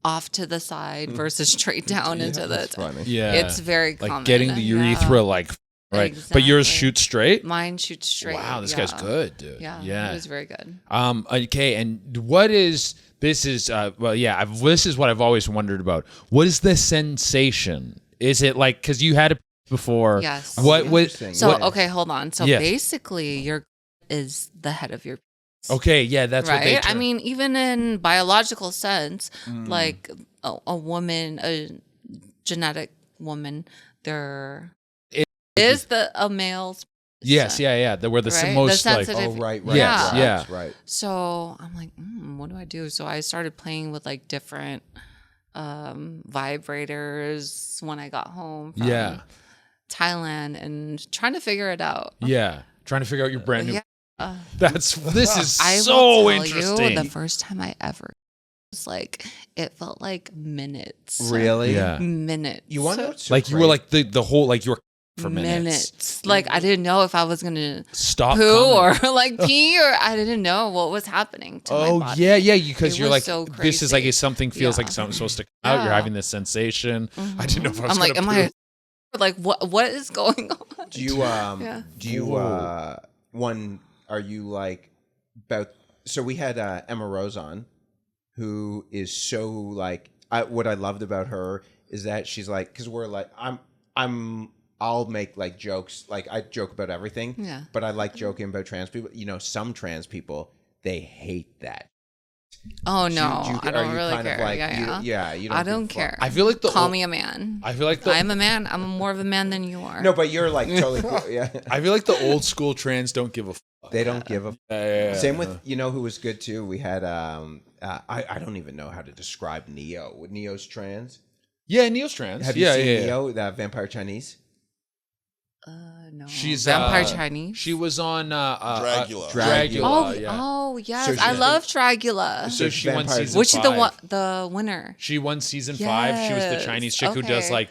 Speaker 1: off to the side versus straight down into the.
Speaker 3: that's funny.
Speaker 2: Yeah.
Speaker 1: It's very
Speaker 2: like
Speaker 1: common.
Speaker 2: getting the urethra like right. But yours
Speaker 1: Exactly.
Speaker 2: shoots straight?
Speaker 1: Mine shoots straight.
Speaker 2: Wow, this
Speaker 1: yeah.
Speaker 2: guy's good, dude.
Speaker 1: Yeah,
Speaker 2: Yeah.
Speaker 1: it was very good.
Speaker 2: Okay, and what is this is this is what I've always wondered about. What is the sensation? Is it like cuz you had it before?
Speaker 1: Yes.
Speaker 2: What was
Speaker 3: Interesting.
Speaker 1: So
Speaker 3: What-
Speaker 1: okay, hold on. So
Speaker 2: Yes.
Speaker 1: basically, your is the head of your.
Speaker 2: Okay, yeah, that's what they
Speaker 1: Right. I
Speaker 2: term-
Speaker 1: mean, even in biological sense,
Speaker 2: Mm.
Speaker 1: like a woman, a genetic woman, there is a male's.
Speaker 2: Yes, yeah. Where the
Speaker 1: Right?
Speaker 2: most
Speaker 1: The
Speaker 2: like
Speaker 1: sensitive-
Speaker 3: Oh right,
Speaker 2: Yes,
Speaker 3: right,
Speaker 2: yeah.
Speaker 3: right.
Speaker 1: So I'm like, what do I do? So I started playing with like different vibrators when I got home from
Speaker 2: Yeah.
Speaker 1: Thailand and trying to figure it out.
Speaker 2: Yeah, trying to figure out your brand new
Speaker 1: Yeah.
Speaker 2: This is
Speaker 1: I
Speaker 2: so
Speaker 1: will tell
Speaker 2: interesting.
Speaker 1: you, the first time I ever was like, it felt like minutes.
Speaker 3: Really?
Speaker 2: Yeah.
Speaker 1: Minutes.
Speaker 3: You want to know what's so
Speaker 2: Like you were
Speaker 3: crazy?
Speaker 2: like the whole like you were for minutes.
Speaker 1: Like I didn't know if I was gonna
Speaker 2: Stop
Speaker 1: poo
Speaker 2: coming.
Speaker 1: or like pee, or I didn't know what was happening to my
Speaker 2: Oh
Speaker 1: body.
Speaker 2: yeah, because
Speaker 1: It
Speaker 2: you're
Speaker 1: was
Speaker 2: like
Speaker 1: so
Speaker 2: this is like
Speaker 1: crazy.
Speaker 2: if something feels like
Speaker 1: Yeah.
Speaker 2: something's supposed to come out. You're
Speaker 1: Yeah.
Speaker 2: having this sensation. I didn't know if I was
Speaker 1: I'm like,
Speaker 2: gonna
Speaker 1: am I
Speaker 2: poop.
Speaker 1: like what is going on?
Speaker 3: Do you
Speaker 1: Yeah.
Speaker 3: do you one are you like about so we had Emma Rose on who is so like what I loved about her is that she's like cuz we're like I'll make like jokes like I joke about everything
Speaker 1: Yeah.
Speaker 3: but I like joking about trans people, you know, some trans people they hate that.
Speaker 1: Oh
Speaker 3: Do
Speaker 1: no,
Speaker 3: you-
Speaker 1: I
Speaker 3: are
Speaker 1: don't
Speaker 3: you
Speaker 1: really
Speaker 3: kind of
Speaker 1: care.
Speaker 3: like,
Speaker 1: yeah.
Speaker 3: you
Speaker 1: I
Speaker 3: give
Speaker 1: don't
Speaker 3: a fuck?
Speaker 1: care.
Speaker 2: I feel like the
Speaker 1: Call
Speaker 2: old-
Speaker 1: me a man.
Speaker 2: I feel like the
Speaker 1: I'm a man. I'm more of a man than you are.
Speaker 3: No, but you're like totally cool. Yeah.
Speaker 2: I feel like the old school trans don't give a fuck.
Speaker 3: They don't give a
Speaker 2: Yeah.
Speaker 3: Same with you know who was good too. We had I don't even know how to describe Neo. Neo's trans.
Speaker 2: Yeah, Neil's trans.
Speaker 3: Have you
Speaker 2: yeah,
Speaker 3: seen
Speaker 2: yeah, yeah.
Speaker 3: Neo, that Vampire Chinese?
Speaker 1: No.
Speaker 2: She's
Speaker 1: Vampire Chinese.
Speaker 2: She was on
Speaker 6: Dragula.
Speaker 2: Dragula. Yeah.
Speaker 1: Oh yes,
Speaker 3: So
Speaker 1: I
Speaker 3: she's-
Speaker 1: love Dragula.
Speaker 2: So she won
Speaker 3: vampires.
Speaker 2: season
Speaker 1: Was she
Speaker 2: five.
Speaker 1: the winner?
Speaker 2: She won season 5. She was the
Speaker 1: Yes,
Speaker 2: Chinese chick who does
Speaker 1: okay.
Speaker 2: like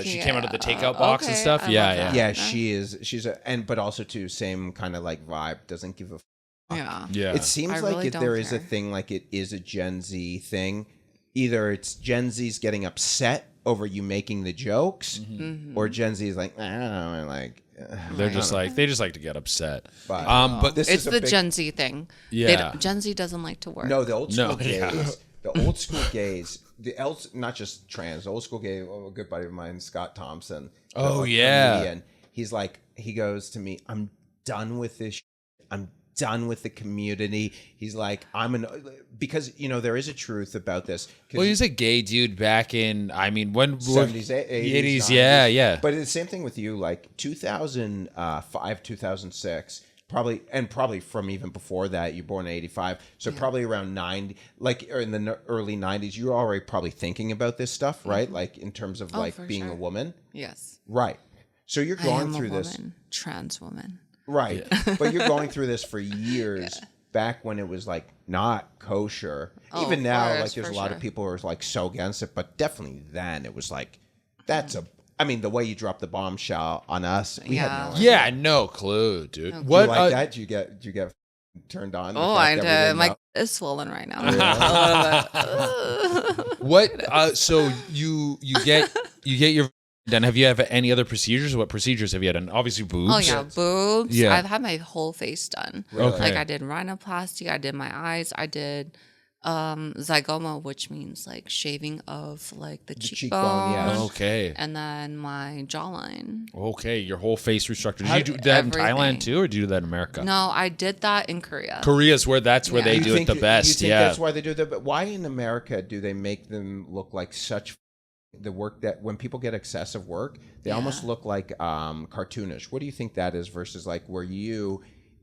Speaker 2: she came out of the
Speaker 1: Yeah,
Speaker 2: takeout box and
Speaker 1: okay,
Speaker 2: stuff.
Speaker 1: I
Speaker 2: Yeah,
Speaker 1: love
Speaker 2: yeah.
Speaker 1: that.
Speaker 3: Yeah, she is. She's but also too same kind of like vibe. Doesn't give a.
Speaker 1: Yeah.
Speaker 2: Yeah.
Speaker 3: It seems
Speaker 1: I
Speaker 3: like
Speaker 1: really don't
Speaker 3: there is a
Speaker 1: care.
Speaker 3: thing like it is a Gen Z thing. Either it's Gen Z's getting upset over you making the jokes,
Speaker 1: Mm-hmm.
Speaker 3: or Gen Z is like, I don't know, like.
Speaker 2: They're just like they just like to get upset.
Speaker 3: But this
Speaker 1: It's
Speaker 3: is a
Speaker 1: the
Speaker 3: big,
Speaker 1: Gen Z thing.
Speaker 2: Yeah.
Speaker 1: Gen Z doesn't like to work.
Speaker 3: No, the old school gays.
Speaker 2: yeah.
Speaker 3: The old school gays. Not just trans. The old school gay. A good buddy of mine, Scott Thompson.
Speaker 2: Oh,
Speaker 3: the
Speaker 2: yeah.
Speaker 3: comedian. He's like, he goes to me, I'm done with this. I'm done with the community. He's like, because there is a truth about this.
Speaker 2: Well, he's a gay dude back in, I mean, when
Speaker 3: 70s, 80s,
Speaker 2: 80s, yeah, yeah.
Speaker 3: But it's the same thing with you, like 2005, 2006, probably from even before that. You're born in 85, so probably around 90, like or in the early 90s, you're already probably thinking about this stuff, right? Like in terms of like
Speaker 1: for
Speaker 3: being
Speaker 1: sure.
Speaker 3: a woman,
Speaker 1: Yes.
Speaker 3: right? So you're
Speaker 1: I
Speaker 3: going
Speaker 1: am
Speaker 3: through
Speaker 1: a
Speaker 3: this,
Speaker 1: woman, trans woman.
Speaker 3: right? But you're going through this for years. Back when it was like not kosher.
Speaker 1: Oh,
Speaker 3: Even now,
Speaker 1: of
Speaker 3: like
Speaker 1: course,
Speaker 3: there's a
Speaker 1: for
Speaker 3: lot
Speaker 1: sure.
Speaker 3: of people who are like so against it, but definitely then it was like, that's a. I mean, the way you dropped the bombshell on us, we had no idea.
Speaker 2: Yeah, no clue, dude.
Speaker 3: Do
Speaker 2: What
Speaker 3: you like that? Do you get turned on? the
Speaker 1: Oh,
Speaker 3: fact
Speaker 1: I
Speaker 3: that we
Speaker 1: did.
Speaker 3: didn't
Speaker 1: My
Speaker 3: know?
Speaker 1: is swollen right now. A little bit.
Speaker 2: What so you get your done. Have you had any other procedures? What procedures have you had done? Obviously boobs.
Speaker 1: Oh yeah, boobs.
Speaker 2: Yeah.
Speaker 1: I've had my whole face done.
Speaker 2: Okay.
Speaker 1: Like I did rhinoplasty, I did my eyes, I did zygoma, which means like shaving of like the cheekbone,
Speaker 3: cheekbone, yeah.
Speaker 2: Okay.
Speaker 1: and then my jawline.
Speaker 2: Okay, your whole face restructured. Did you do that in Thailand
Speaker 1: Everything.
Speaker 2: too, or do you do that in America?
Speaker 1: No, I did that in Korea.
Speaker 2: Korea's where that's where
Speaker 1: Yeah.
Speaker 2: they
Speaker 1: You
Speaker 2: do it the best.
Speaker 3: You think
Speaker 2: Yeah.
Speaker 3: that's why they do that? But why in America do they make them look like such the work that when people get excessive work, they almost look like cartoonish? What do you think that is versus like where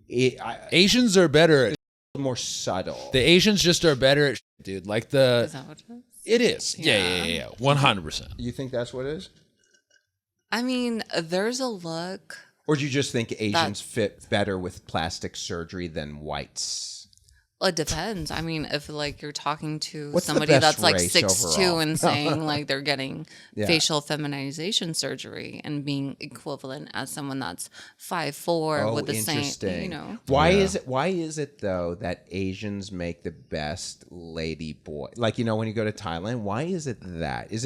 Speaker 2: Asians are better at
Speaker 3: more subtle?
Speaker 2: the Asians just are better at dude. Like
Speaker 1: Is that what it is?
Speaker 2: it is. Yeah. 100%.
Speaker 3: You think that's what it is?
Speaker 1: I mean, there's a look.
Speaker 3: Or do you just think Asians fit better with plastic surgery than whites?
Speaker 1: Well, it depends. I mean, if like you're talking to
Speaker 3: What's the
Speaker 1: somebody
Speaker 3: best
Speaker 1: that's like
Speaker 3: race
Speaker 1: 6'2"
Speaker 3: overall?
Speaker 1: and saying like they're getting
Speaker 3: Yeah.
Speaker 1: facial feminization surgery and being equivalent as someone that's 5'4" with the same,
Speaker 3: Why is it though that Asians make the best lady boy? Like when you go to Thailand, why is it that? Is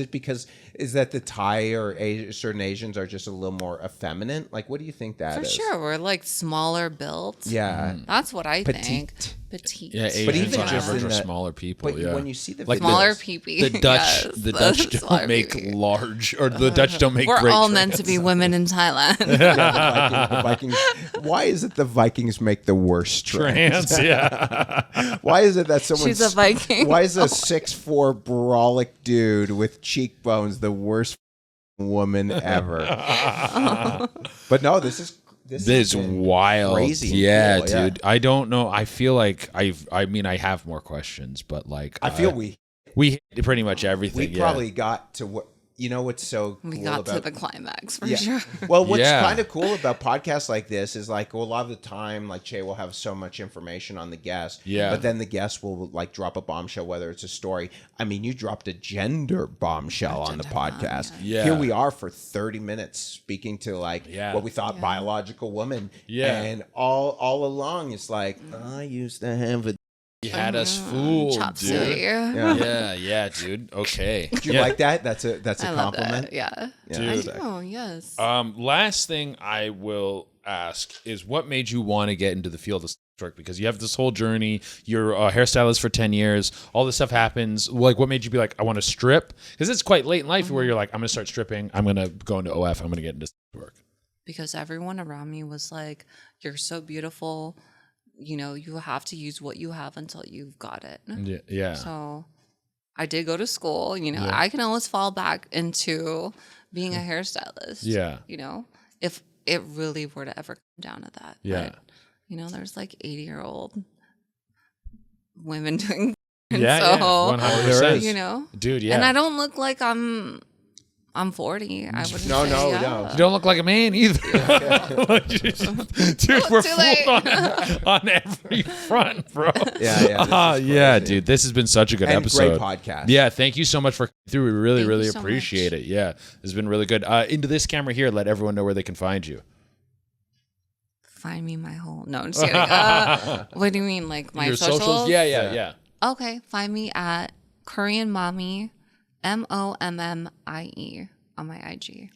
Speaker 3: that the Thai or certain Asians are just a little more effeminate? Like, what do you think that is?
Speaker 1: For sure, we're like smaller built.
Speaker 3: Yeah.
Speaker 1: That's what I think.
Speaker 3: Petite.
Speaker 1: Petite.
Speaker 2: Yeah, Asians
Speaker 3: But even
Speaker 2: on
Speaker 3: just
Speaker 2: average
Speaker 3: in
Speaker 2: are
Speaker 3: the-
Speaker 2: smaller people.
Speaker 3: But
Speaker 2: Yeah.
Speaker 3: when you see the
Speaker 2: Like
Speaker 3: videos,
Speaker 1: Smaller peepee.
Speaker 2: the Dutch,
Speaker 1: Yes,
Speaker 2: the Dutch
Speaker 1: smaller
Speaker 2: don't make
Speaker 1: peepee.
Speaker 2: large, or the Dutch don't make
Speaker 1: We're
Speaker 2: great
Speaker 1: all meant to
Speaker 2: trans.
Speaker 1: be women in Thailand.
Speaker 3: the Vikings. Why is it the Vikings make the worst trans?
Speaker 2: trans. Yeah.
Speaker 3: Why is it that someone?
Speaker 1: She's a Viking.
Speaker 3: Why is a 6'4" brolic dude with cheekbones the worst woman ever? But no, this is
Speaker 2: wild.
Speaker 3: crazy and
Speaker 2: Yeah,
Speaker 3: cool, yeah.
Speaker 2: dude. I don't know. I feel like I have more questions, but like
Speaker 3: I feel we
Speaker 2: we hit pretty much everything. yeah.
Speaker 3: probably got to what what's so cool
Speaker 1: We got
Speaker 3: about
Speaker 1: to the climax for
Speaker 3: Yeah.
Speaker 1: sure.
Speaker 3: Well, what's
Speaker 2: Yeah.
Speaker 3: kind of cool about podcasts like this is like, well, a lot of the time, like Che will have so much information on the guest.
Speaker 2: Yeah.
Speaker 3: But then the guest will like drop a bombshell, whether it's a story. I mean, you dropped a gender bombshell on the podcast.
Speaker 2: yeah.
Speaker 3: Here we are for 30 minutes speaking to like
Speaker 2: Yeah.
Speaker 3: what we thought biological woman.
Speaker 2: Yeah.
Speaker 3: And all along, it's like, I used to have a.
Speaker 2: You had us fooled,
Speaker 1: Chop
Speaker 2: dude.
Speaker 1: suey.
Speaker 2: Yeah, dude. Okay.
Speaker 3: Do you
Speaker 2: Yeah.
Speaker 3: like that? That's a
Speaker 1: I love
Speaker 3: compliment.
Speaker 1: that. Yeah.
Speaker 2: Dude.
Speaker 1: I know, yes.
Speaker 2: Last thing I will ask is what made you want to get into the field of sex work? Because you have this whole journey. You're a hairstylist for 10 years. All this stuff happens. Like, what made you be like, I want to strip? Because it's quite late in life where you're like, I'm going to start stripping. I'm going to go into OF. I'm going to get into sex work.
Speaker 1: Because everyone around me was like, you're so beautiful. You have to use what you have until you've got it.
Speaker 2: Yeah.
Speaker 1: So I did go to school. I can always fall back into being a hairstylist.
Speaker 2: Yeah.
Speaker 1: If it really were to ever come down to that.
Speaker 2: Yeah.
Speaker 1: But, there's like 80-year-old women doing
Speaker 2: Yeah,
Speaker 1: so,
Speaker 2: 100%.
Speaker 1: you know.
Speaker 2: Dude, yeah.
Speaker 1: And I don't look like I'm I'm 40. I wouldn't
Speaker 3: No,
Speaker 1: say
Speaker 3: no,
Speaker 1: yeah.
Speaker 3: no.
Speaker 2: You don't look like a man either. Dude, we're
Speaker 1: Too late.
Speaker 2: fooled on every front, bro.
Speaker 3: Yeah.
Speaker 2: Yeah, dude. This has been such a good
Speaker 3: And
Speaker 2: episode.
Speaker 3: great podcast.
Speaker 2: Yeah, thank you so much for coming through. We really,
Speaker 1: Thank
Speaker 2: really
Speaker 1: you so
Speaker 2: appreciate
Speaker 1: much.
Speaker 2: it. Yeah, this has been really good. Into this camera here, let everyone know where they can find you.
Speaker 1: Find me my hole. No, I'm just kidding. What do you mean, like my
Speaker 2: Your
Speaker 1: socials?
Speaker 2: Yeah.
Speaker 1: Okay, find me at Korean Mommie, Mommie on my IG.